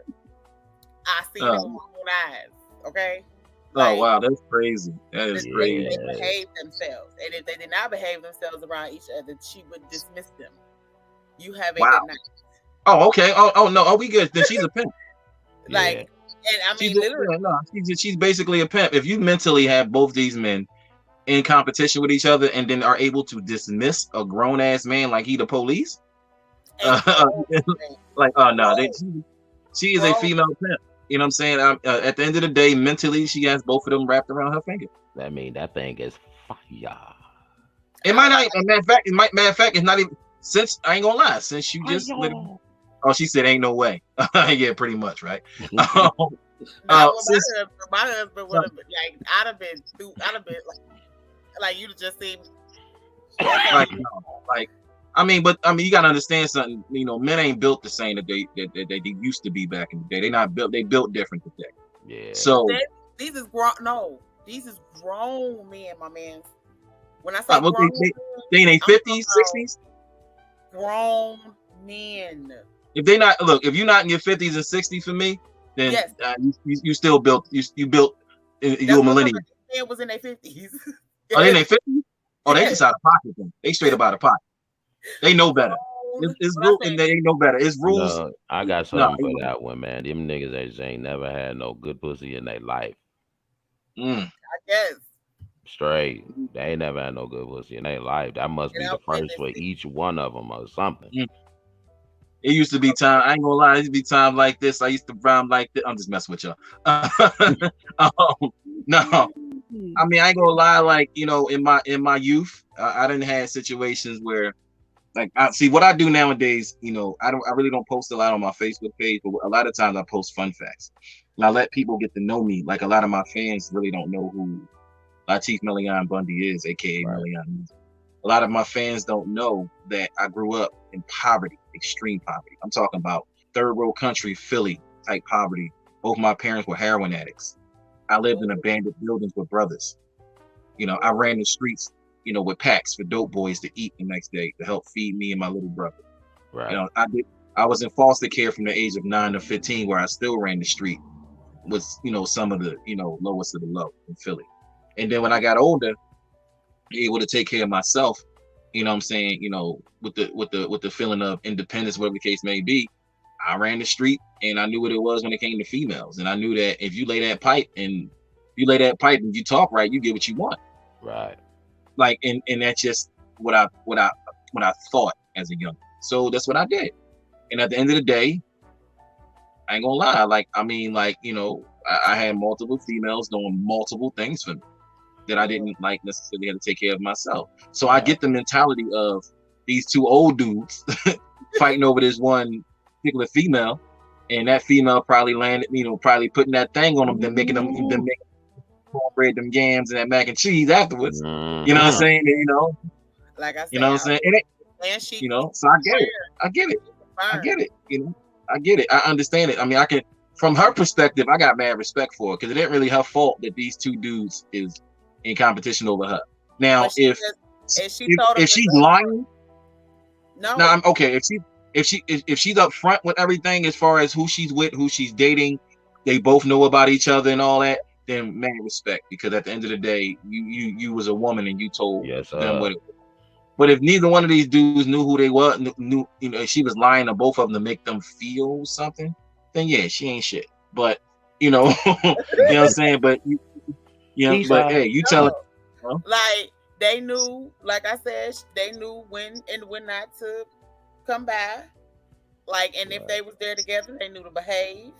[SPEAKER 2] I seen it with my own eyes. Okay.
[SPEAKER 12] Oh wow, that's crazy. That is
[SPEAKER 2] They
[SPEAKER 12] crazy.
[SPEAKER 2] behave themselves, and if they did not behave themselves around each other, she would dismiss them. You have a good night.
[SPEAKER 12] Oh, okay. Oh no. Oh, we good. Then she's a pimp.
[SPEAKER 2] Like, and I mean, literally,
[SPEAKER 12] she's basically a pimp. If you mentally have both these men in competition with each other, and then are able to dismiss a grown ass man like he the police, like, oh no, she is a female pimp. You know what I'm saying? At the end of the day, mentally, she has both of them wrapped around her finger.
[SPEAKER 11] I mean, that thing is fire.
[SPEAKER 12] It might not. Matter of fact, it's not even. Since I ain't gonna lie, since you just. Oh, she said, "Ain't no way." Yeah, pretty much, right?
[SPEAKER 2] my husband would have been like, I'd have been like you'd have just seen.
[SPEAKER 12] Like, I mean, you gotta understand something. You know, men ain't built the same that they used to be back in the day. They not built. They built different today.
[SPEAKER 11] Yeah.
[SPEAKER 12] So
[SPEAKER 2] these is grown. No, these is grown men, my man. When I say grown,
[SPEAKER 12] they in their 50s, 60s.
[SPEAKER 2] Grown men.
[SPEAKER 12] If they not if you're not in your 50s and 60s for me, then
[SPEAKER 2] yes.
[SPEAKER 12] You still built. You built. You're a millennial.
[SPEAKER 2] Man was in their 50s.
[SPEAKER 12] Are they in their 50s? Oh, they just out of pocket. Then they straight up out of pocket. They know better. It's rule, and they know better. It's rules.
[SPEAKER 11] No, I got something for that one, man. Them niggas that ain't never had no good pussy in their life.
[SPEAKER 2] I guess.
[SPEAKER 11] Straight. They ain't never had no good pussy in their life. That must be the first for each one of them or something.
[SPEAKER 12] It used to be time. I ain't gonna lie. It used to be time like this. I used to rhyme like this. I'm just messing with y'all. No. I mean, I ain't gonna lie. Like, you know, in my youth, I didn't have situations where, like, I see what I do nowadays. You know, I really don't post a lot on my Facebook page, but a lot of times I post fun facts, and I let people get to know me. Like, a lot of my fans really don't know who Latif Melion Bundy is, aka Melion. A lot of my fans don't know that I grew up in poverty, extreme poverty. I'm talking about third world country, Philly type poverty. Both my parents were heroin addicts. I lived in abandoned buildings with brothers. You know, I ran the streets, you know, with packs for dope boys to eat the next day to help feed me and my little brother.
[SPEAKER 11] Right.
[SPEAKER 12] You know, I was in foster care from the age of 9 to 15, where I still ran the street with, you know, some of the, you know, lowest of the low in Philly. And then when I got older, able to take care of myself, you know what I'm saying, you know, with the feeling of independence, whatever the case may be, I ran the street and I knew what it was when it came to females. And I knew that if you lay that pipe and you talk right, you get what you want.
[SPEAKER 11] Right.
[SPEAKER 12] Like, and that's just what I thought as a young. So that's what I did. And at the end of the day, I ain't gonna lie. Like, I mean, like, you know, I had multiple females doing multiple things for me that I didn't like necessarily have to take care of myself. So I get the mentality of these two old dudes fighting over this one particular female, and that female probably landed, you know, probably putting that thing on them, then making them cornbread, them yams, and that mac and cheese afterwards. You know what I'm saying? You know,
[SPEAKER 2] like I said,
[SPEAKER 12] you know what I'm saying? You know, so I get it. You know, I get it. I understand it. I mean, I can, from her perspective, I got mad respect for her, because it ain't really her fault that these two dudes is in competition over her. Now, if she's lying, no, I'm okay. If she's up front with everything as far as who she's with, who she's dating, they both know about each other and all that, then man, respect, because at the end of the day, you was a woman and you told them what it was. But if neither one of these dudes knew who they were, knew, you know, she was lying to both of them to make them feel something, then yeah, she ain't shit. But you know, you know what I'm saying? But hey, you tell her. Huh?
[SPEAKER 2] Like, they knew, like I said, they knew when and when not to come by. Like, and if they was there together, they knew to behave.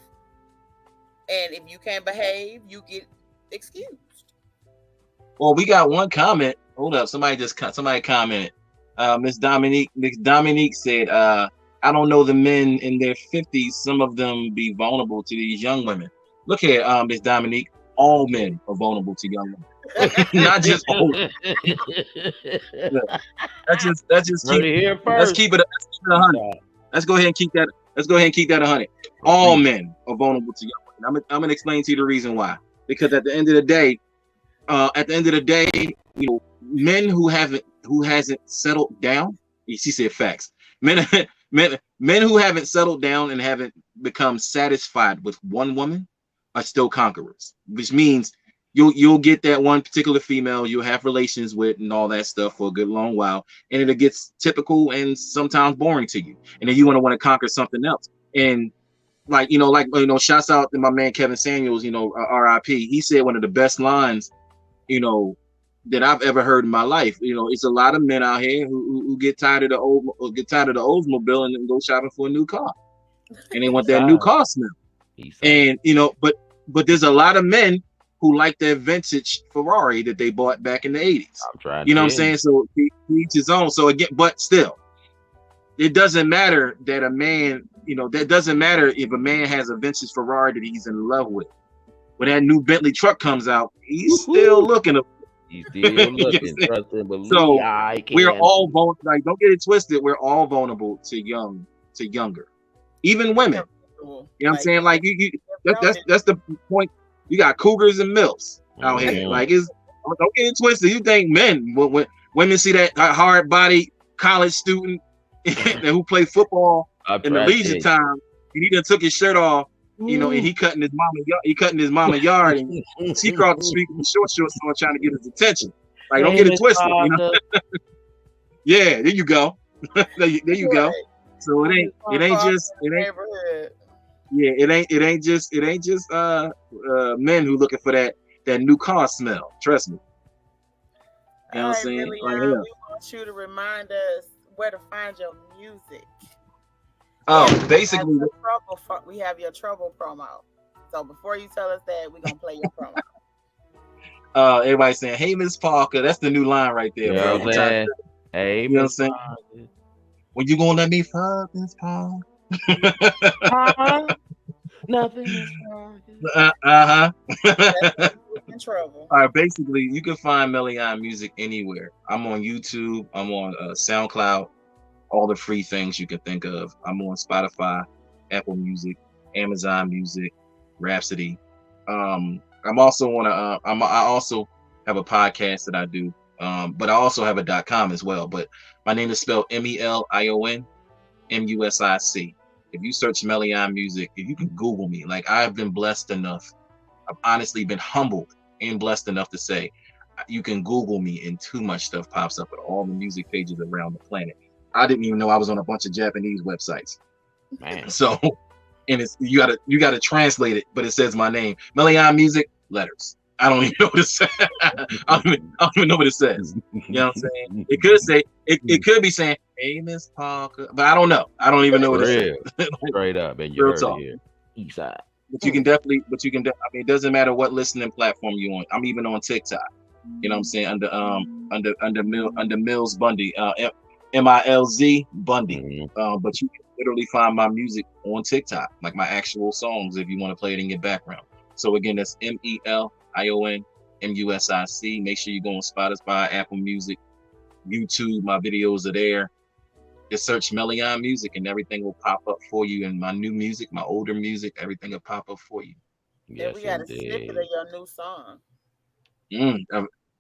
[SPEAKER 2] And if you can't behave, you get excused.
[SPEAKER 12] Well, we got one comment. Hold up, somebody commented. Miss Dominique said, I don't know the men in their 50s. Some of them be vulnerable to these young women. Look here, Miss Dominique. All men are vulnerable to young women, not just old. That's just keep it. Let's keep it 100. Let's go ahead and keep that. Let's go ahead and keep that 100. All men are vulnerable to young women. I'm gonna explain to you the reason why. Because at the end of the day, at the end of the day, men who hasn't settled down. She said facts. Men who haven't settled down and haven't become satisfied with one woman are still conquerors, which means you'll get that one particular female you'll have relations with and all that stuff for a good long while, and it gets typical and sometimes boring to you, and then you want to conquer something else. And shouts out to my man Kevin Samuels, R.I.P. He said one of the best lines, that I've ever heard in my life. It's a lot of men out here who get tired of the Oldsmobile and then go shopping for a new car, and they want that new car smell. And but there's a lot of men who like that vintage Ferrari that they bought back in the 80s. You know what I'm saying? So he each his own. So again, but still, it doesn't matter that a man, that doesn't matter if a man has a vintage Ferrari that he's in love with. When that new Bentley truck comes out, he's still looking.
[SPEAKER 11] He's still looking. Trust and believe.
[SPEAKER 12] So we're all vulnerable. Like, don't get it twisted. We're all vulnerable to younger, even women. You know what I'm saying? Like that's the point. You got cougars and milfs out here. Like, don't get it twisted. You think men, when women see that hard body college student who play football in the leisure time, and he done took his shirt off, and he cutting his mama yard, and she crossed the street with short shorts on trying to get his attention. Like, don't get it twisted. Yeah, there you go. there you go. So it ain't just men who looking for that new car smell. Trust me. You know what I'm saying?
[SPEAKER 2] We want you to remind us where to find your music.
[SPEAKER 12] Basically,
[SPEAKER 2] we have your trouble promo. So before you tell us that, we're gonna play your promo.
[SPEAKER 12] Everybody saying, "Hey, Miss Parker," that's the new line right there.
[SPEAKER 11] You know what I'm saying? Hey, Miss
[SPEAKER 12] Parker. When you gonna let me fuck Miss Parker?
[SPEAKER 11] Nothing is wrong.
[SPEAKER 2] In trouble.
[SPEAKER 12] All right, basically, you can find Melion music anywhere. I'm on YouTube. I'm on SoundCloud. All the free things you can think of. I'm on Spotify, Apple Music, Amazon Music, Rhapsody. I'm also on I also have a podcast that I do, but I also have a .com as well. But my name is spelled Melion Music. If you search Melion Music, if you can Google me, like, I've been blessed enough. I've honestly been humbled and blessed enough to say, you can Google me and too much stuff pops up at all the music pages around the planet. I didn't even know I was on a bunch of Japanese websites.
[SPEAKER 11] Man.
[SPEAKER 12] So, and it's you gotta translate it, but it says my name, Melion Music, letters. I don't even know what it says. I don't even know what it says. You know what I'm saying? It could say it could be saying, "Hey, Miss Parker," but I don't know. I don't even know what it says.
[SPEAKER 11] Straight up, and you heard it here. East side.
[SPEAKER 12] But you can definitely. I mean, it doesn't matter what listening platform you're on. I'm even on TikTok. You know what I'm saying? Under Mills Bundy, MILZ Bundy. But you can literally find my music on TikTok, like my actual songs, if you want to play it in your background. So again, that's Melion Music. Make sure you go on Spotify, Apple Music, YouTube. My videos are there. Just search Melion Music and everything will pop up for you. And my new music, my older music, everything will pop up for you.
[SPEAKER 2] Yes, we got a snippet of your new song.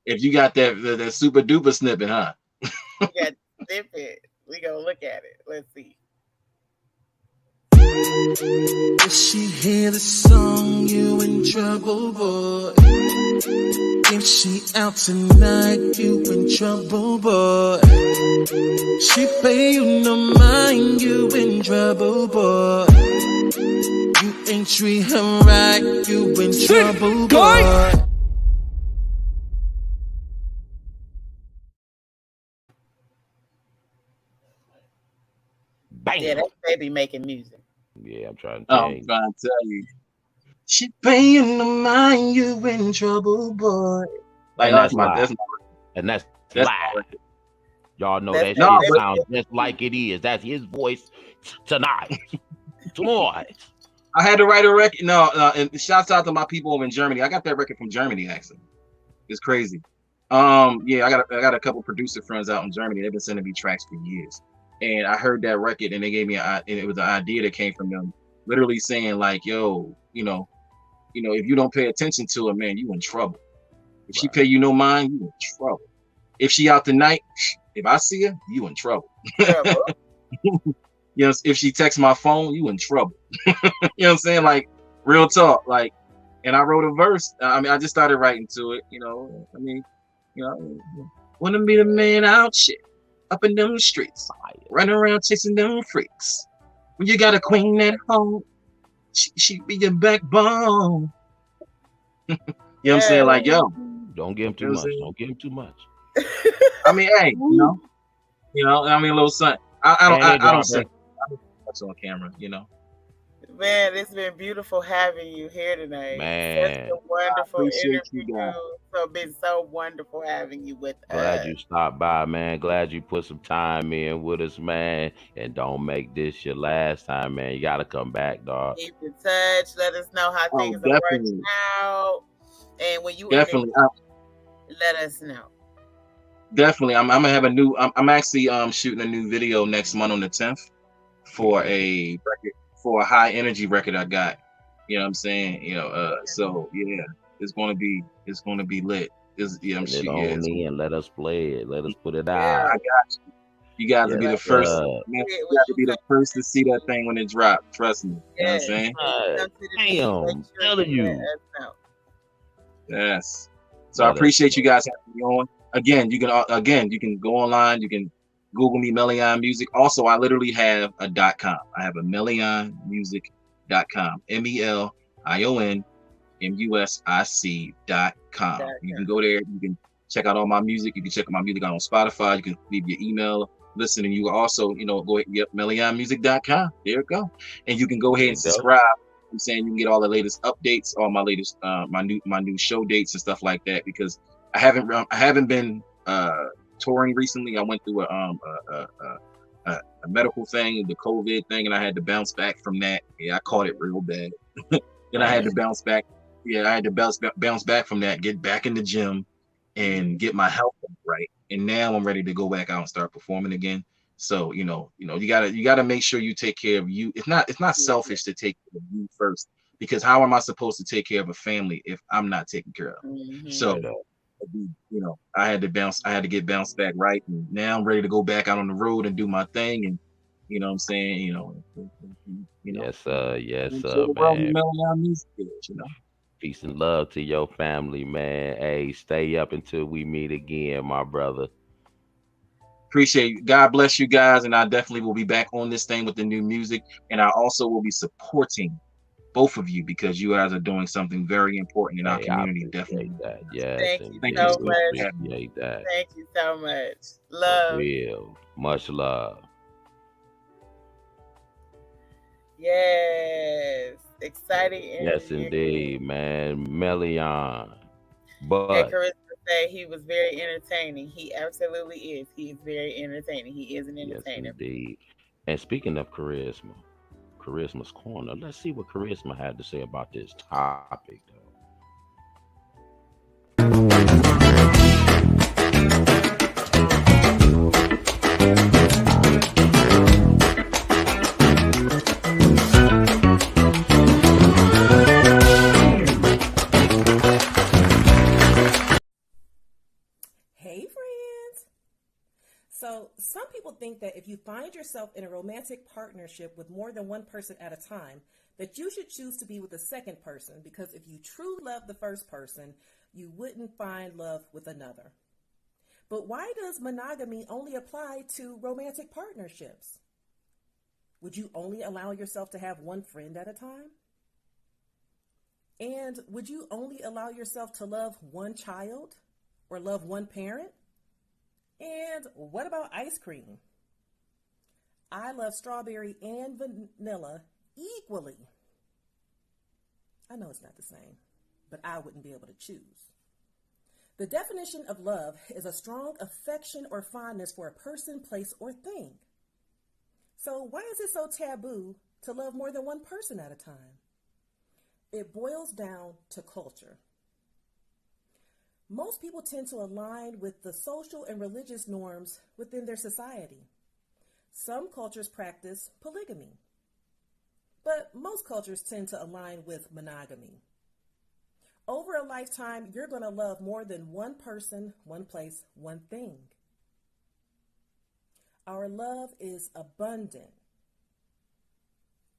[SPEAKER 12] If you got that super duper snippet, huh?
[SPEAKER 2] We got snippet. We gonna look at it. Let's see.
[SPEAKER 14] If she hear the song, you in trouble, boy. If she out tonight, you in trouble, boy. She pay you no mind, you in trouble, boy. You ain't treat her right, you in trouble, boy.
[SPEAKER 11] Bam.
[SPEAKER 2] Yeah, that baby making music.
[SPEAKER 11] Yeah, I'm trying to tell you.
[SPEAKER 12] She paying the mind, you in trouble, boy. Like, that's live.
[SPEAKER 11] Y'all know that shit sounds just like it is. That's his voice tonight. Tonight.
[SPEAKER 12] I had to write a record. And shouts out to my people over in Germany. I got that record from Germany, actually. It's crazy. Yeah, I got a couple producer friends out in Germany. They've been sending me tracks for years. And I heard that record and they gave me and it was an idea that came from them, literally saying like, yo, if you don't pay attention to it, man, you in trouble. If she pay you no mind, you in trouble. If she out tonight, if I see her, you in trouble. You know, if she texts my phone, you in trouble. You know what I'm saying? Like, real talk. Like, and I wrote a verse. I mean, I just started writing to it, you know. I mean, you know, wanna be the man out shit up in them streets, running around chasing them freaks. When you got a queen at home, she be your backbone. You know what I'm saying? Like, yo,
[SPEAKER 11] don't give him too much. Don't give him too much.
[SPEAKER 12] I mean, hey, you know, I mean, a little something. I don't say much on camera, you know.
[SPEAKER 2] Man, it's been beautiful having you here tonight.
[SPEAKER 11] Man,
[SPEAKER 2] such a wonderful
[SPEAKER 12] appreciate you
[SPEAKER 2] interview.
[SPEAKER 12] guys.
[SPEAKER 2] So it's been so wonderful having you with
[SPEAKER 11] glad
[SPEAKER 2] us.
[SPEAKER 11] you stopped by, man. Glad you put some time in with us, man. And don't make this your last time, man. You gotta come back, dog.
[SPEAKER 2] Keep in touch. Let us know how things are working out. And when you
[SPEAKER 12] definitely
[SPEAKER 2] let us know.
[SPEAKER 12] Definitely, I'm gonna have a new. I'm actually shooting a new video next month on the 10th for a record, for a high energy record I got. You know what I'm saying? You know, so yeah, it's gonna be lit. I'm
[SPEAKER 11] Send it
[SPEAKER 12] sure.
[SPEAKER 11] on in. Let us play it. Let us put it
[SPEAKER 12] I
[SPEAKER 11] out.
[SPEAKER 12] got you. You guys will be the first. Man, you got to be the first to see that thing when it drops. Trust me. You know what I'm saying?
[SPEAKER 11] Damn, telling you.
[SPEAKER 12] Yes. So I appreciate you guys having me on. Again, you can go online. You can Google me, Melion Music. Also, I literally have a .com. I have a melionmusic.com. melionmusic.com. You can go there. You can check out all my music. You can check out my music out on Spotify. You can leave your email, listen, and you can also, go ahead. Yep, melionmusic.com. There you go. And you can go ahead and subscribe. I'm saying you can get all the latest updates, all my latest, my new show dates and stuff like that. Because I haven't been touring recently. I went through a medical thing, the COVID thing, and I had to bounce back from that. Yeah, I caught it real bad. Then I had to bounce back. Yeah, I had to bounce back from that, get back in the gym, and get my health right. And now I'm ready to go back out and start performing again. So you gotta make sure you take care of you. It's not selfish to take care of you first, because how am I supposed to take care of a family if I'm not taken care of? So I had to get bounced back right, and now I'm ready to go back out on the road and do my thing, and you know what I'm saying,
[SPEAKER 11] Yes, sir,
[SPEAKER 12] man.
[SPEAKER 11] Peace and love to your family, man. Hey, stay up until we meet again, my brother.
[SPEAKER 12] Appreciate you. God bless you guys, and I definitely will be back on this thing with the new music, and I also will be supporting both of you because you guys are doing something very important in our community. Definitely.
[SPEAKER 11] That. Yes,
[SPEAKER 2] Thank you so much.
[SPEAKER 11] Appreciate that.
[SPEAKER 2] Thank you so much. Love.
[SPEAKER 11] Real. Much love.
[SPEAKER 2] Yes. Exciting interview.
[SPEAKER 11] Yes, indeed, man. Melion. But
[SPEAKER 2] and Carissa say he was very entertaining. He absolutely is. He is very entertaining. He is an entertainer.
[SPEAKER 11] Yes, indeed. And speaking of Charisma's Corner, let's see what Charisma had to say about this topic, though.
[SPEAKER 15] Hey friends! So some people think that if you find yourself in a romantic partnership with more than one person at a time, that you should choose to be with the second person, because if you truly love the first person, you wouldn't find love with another. But why does monogamy only apply to romantic partnerships? Would you only allow yourself to have one friend at a time? And would you only allow yourself to love one child or love one parent? And what about ice cream? I love strawberry and vanilla equally. I know it's not the same, but I wouldn't be able to choose. The definition of love is a strong affection or fondness for a person, place, or thing. So why is it so taboo to love more than one person at a time? It boils down to culture. Most people tend to align with the social and religious norms within their society. Some cultures practice polygamy, but most cultures tend to align with monogamy. Over a lifetime, you're going to love more than one person, one place, one thing. Our love is abundant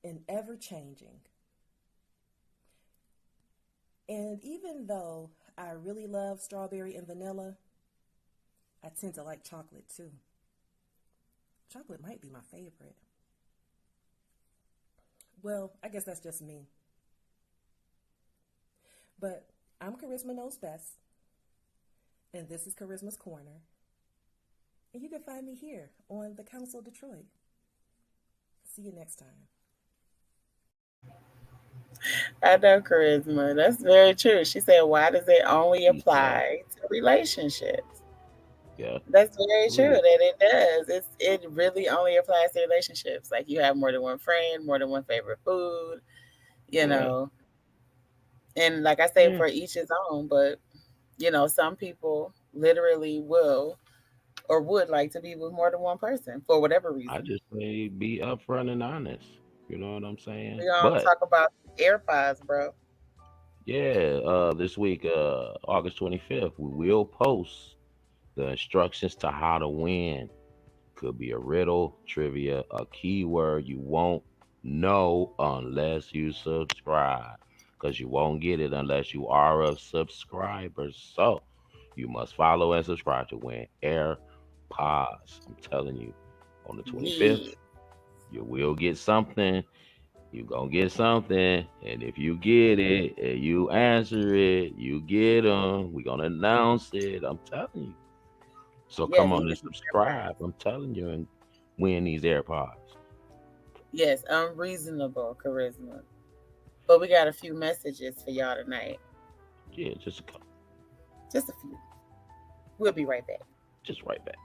[SPEAKER 15] and ever-changing. And even though I really love strawberry and vanilla, I tend to like chocolate too. Chocolate might be my favorite. Well, I guess that's just me. But I'm Charisma Knows Best, and this is Charisma's Corner. And you can find me here on the Council of Detroit. See you next time.
[SPEAKER 2] I know Charisma. That's very true. She said, why does it only apply to relationships?
[SPEAKER 11] Yeah.
[SPEAKER 2] That's very true that it does. It really only applies to relationships. Like you have more than one friend, more than one favorite food, you know. And like I say, for each his own, but some people literally will or would like to be with more than one person for whatever reason.
[SPEAKER 11] I just say be upfront and honest. You know what I'm saying?
[SPEAKER 2] We're gonna
[SPEAKER 11] But
[SPEAKER 2] talk about AirPods, bro.
[SPEAKER 11] yeah, this week, August 25th, we will post the instructions to how to win. Could be a riddle, trivia, a keyword you won't know unless you subscribe. Because you won't get it unless you are a subscriber. So you must follow and subscribe to win AirPods. I'm telling you, on the 25th, you will get something. You gonna get something, and if you get it and you answer it, you get them. We gonna announce it. I'm telling you. So come on and subscribe. I'm telling you, and win these AirPods.
[SPEAKER 2] Yes, unreasonable charisma. But we got a few messages for y'all tonight.
[SPEAKER 11] Yeah, just a couple.
[SPEAKER 2] Just a few. We'll be right back.
[SPEAKER 11] Just right back.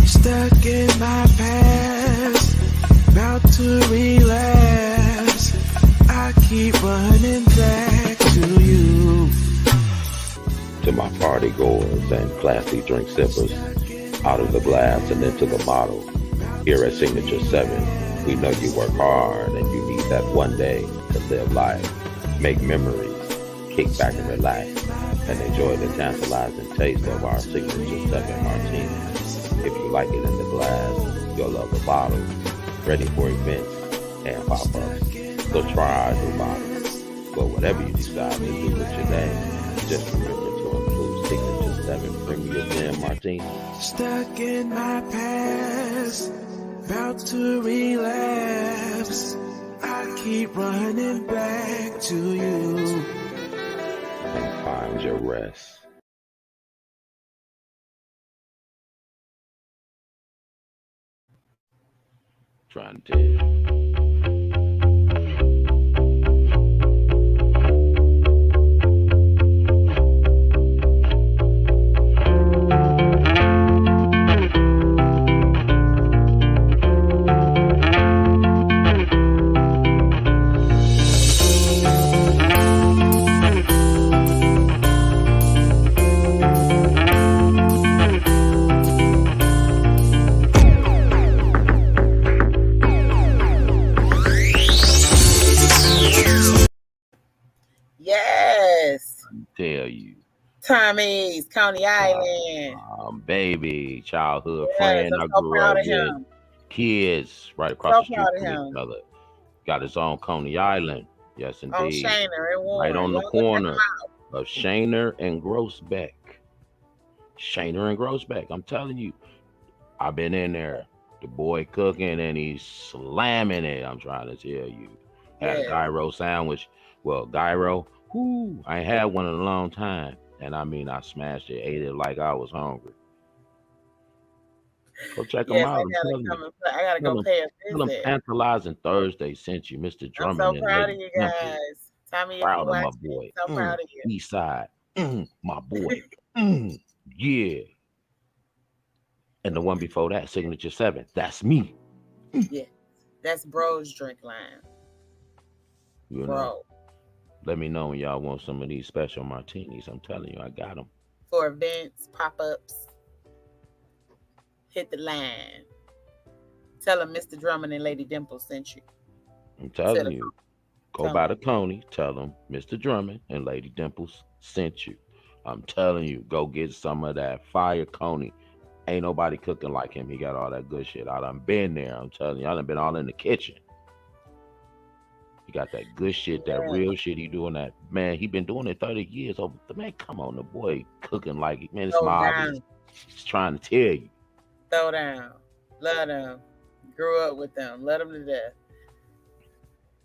[SPEAKER 14] Stuck in my past, about to relapse. I keep running back to you.
[SPEAKER 11] To my party goers and classy drink sippers, out of the glass and into the bottle. Here at Signature 7, we know you work hard and you need that one day to live life. Make memories, kick back and relax, and enjoy the tantalizing taste of our Signature 7 martini. If you like it in the glass, you'll love the bottle. Ready for events and pop-ups. So try our new bottles. But whatever you decide to do with your name, just remember to include Signature 7 Premium Gin Martini.
[SPEAKER 14] Stuck in my past, about to relapse. I keep running back to you.
[SPEAKER 11] And find your rest. Trying to tell you.
[SPEAKER 2] Tommy's Coney Island.
[SPEAKER 11] Baby, childhood friend
[SPEAKER 2] I'm
[SPEAKER 11] I
[SPEAKER 2] so
[SPEAKER 11] grew
[SPEAKER 2] proud
[SPEAKER 11] up
[SPEAKER 2] of
[SPEAKER 11] with.
[SPEAKER 2] him.
[SPEAKER 11] Kids right across the
[SPEAKER 2] So proud
[SPEAKER 11] street
[SPEAKER 2] of
[SPEAKER 11] from
[SPEAKER 2] him.
[SPEAKER 11] each other. Got his own Coney Island. Yes,
[SPEAKER 2] On
[SPEAKER 11] indeed.
[SPEAKER 2] Shaner and Warren.
[SPEAKER 11] Right on the
[SPEAKER 2] Y'all go check
[SPEAKER 11] corner
[SPEAKER 2] him out.
[SPEAKER 11] of Shaner and Grossbeck. Shaner and Grossbeck. I'm telling you, I've been in there. The boy cooking and he's slamming it. I'm trying to tell you. Had a gyro sandwich. Well, gyro. Whoo, I ain't had one in a long time. And I mean, I smashed it, ate it like I was hungry. Go check them out.
[SPEAKER 2] I gotta go pay a
[SPEAKER 11] Tell them
[SPEAKER 2] visit.
[SPEAKER 11] Tantalizing Thursday sent you, Mr.
[SPEAKER 2] I'm
[SPEAKER 11] Drummond.
[SPEAKER 2] so proud of you guys. Tommy, if
[SPEAKER 11] Proud
[SPEAKER 2] you
[SPEAKER 11] of my
[SPEAKER 2] watch
[SPEAKER 11] boy.
[SPEAKER 2] me, so proud of you.
[SPEAKER 11] East Side. My boy. Yeah. And the one before that, Signature 7. That's me.
[SPEAKER 2] Yeah. That's Bro's drink line.
[SPEAKER 11] You know. Let me know when y'all want some of these special martinis. I'm telling you, I got them.
[SPEAKER 2] For events, pop-ups, hit the line. Tell them Mr. Drummond and Lady Dimple sent you.
[SPEAKER 11] I'm telling you. Go by the Coney, tell them Mr. Drummond and Lady Dimples sent you. I'm telling you, go get some of that fire Coney. Ain't nobody cooking like him. He got all that good shit. I done been there. I'm telling you, I done been all in the kitchen. He got that good shit, that real shit. He doing that. Man, he been doing it 30 years. Oh, man, come on, the boy cooking like it. Man, this mob is trying to tell you.
[SPEAKER 2] Throw down. Love them. Grew up with them. Love them to death.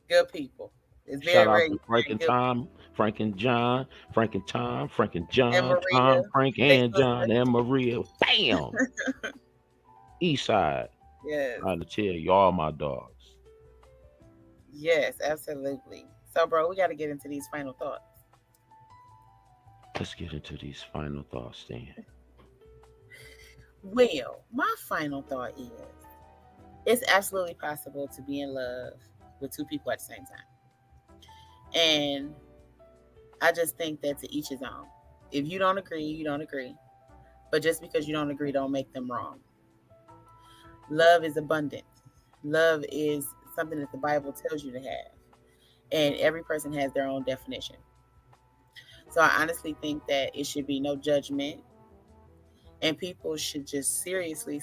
[SPEAKER 2] Good people. It's
[SPEAKER 11] Shout
[SPEAKER 2] very
[SPEAKER 11] out to Frank and Tom, Frank and John, Frank and Tom, Frank and John, Tom, Frank and John, and Maria. Bam! East Side.
[SPEAKER 2] Yes.
[SPEAKER 11] Trying to tell you, all my dogs.
[SPEAKER 2] Yes, absolutely. So, bro, we got to get into these final thoughts.
[SPEAKER 11] Let's get into these final thoughts then.
[SPEAKER 2] Well, my final thought is it's absolutely possible to be in love with two people at the same time. And I just think that to each his own. If you don't agree, you don't agree. But just because you don't agree, don't make them wrong. Love is abundant. Love is something that the Bible tells you to have. And every person has their own definition. So I honestly think that it should be no judgment. And people should just seriously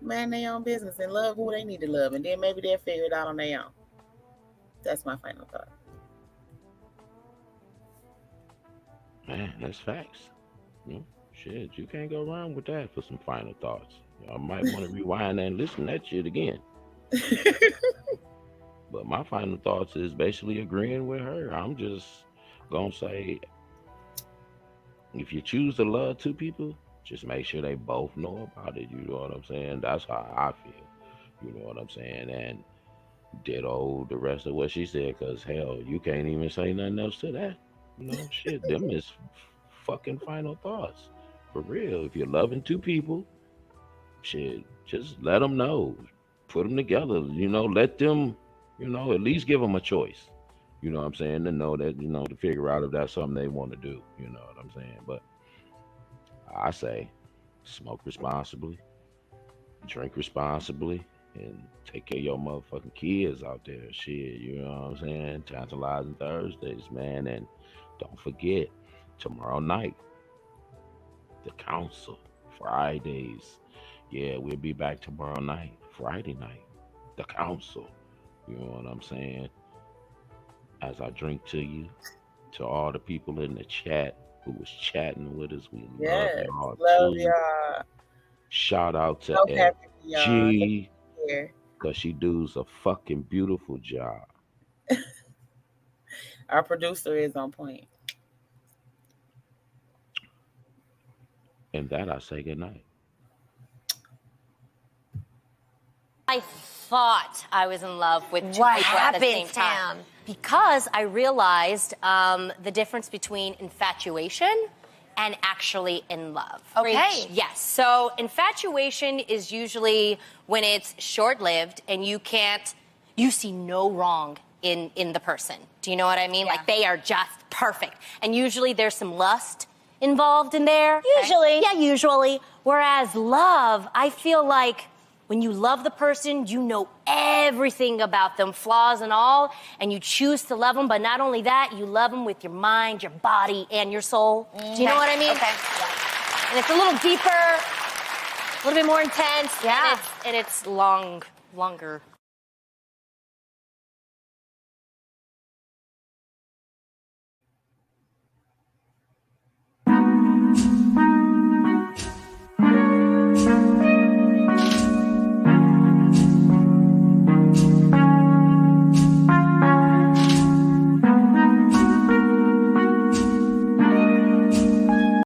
[SPEAKER 2] mind their own business and love who they need to love. And then maybe they'll figure it out on their own. That's my final thought.
[SPEAKER 11] Man, that's facts. Shit, you can't go wrong with that for some final thoughts. I might want to rewind and listen to that shit again. But my final thoughts is basically agreeing with her. I'm just gonna say, if you choose to love two people, just make sure they both know about it. You know what I'm saying? That's how I feel. You know what I'm saying? And ditto the rest of what she said, because hell, you can't even say nothing else to that. Shit, them is fucking final thoughts. For real. If you're loving two people, shit, just let them know. Put them together. Let them, at least give them a choice. You know what I'm saying? To know that, to figure out if that's something they want to do. You know what I'm saying? But I say, smoke responsibly, drink responsibly, and take care of your motherfucking kids out there. Shit, you know what I'm saying? Tantalizing Thursdays, man. And don't forget, tomorrow night, the council, Fridays. Yeah, we'll be back tomorrow night, Friday night, the council. You know what I'm saying? As I drink to you, to all the people in the chat who was chatting with us, we love y'all. Shout out to FG, because she does a fucking beautiful job.
[SPEAKER 2] Our producer is on point.
[SPEAKER 11] And that I say goodnight.
[SPEAKER 3] I thought I was in love with two people at the same time. Because I realized the difference between infatuation and actually in love.
[SPEAKER 16] Okay.
[SPEAKER 3] Yes. So infatuation is usually when it's short-lived and you see no wrong in the person. Do you know what I mean? Yeah. Like they are just perfect. And usually there's some lust involved in there.
[SPEAKER 16] Usually.
[SPEAKER 3] Yeah, usually. Whereas love, I feel like when you love the person, you know everything about them, flaws and all, and you choose to love them. But not only that, you love them with your mind, your body, and your soul. Do you know what I mean?
[SPEAKER 16] Okay.
[SPEAKER 3] And it's a little deeper, a little bit more intense, and it's longer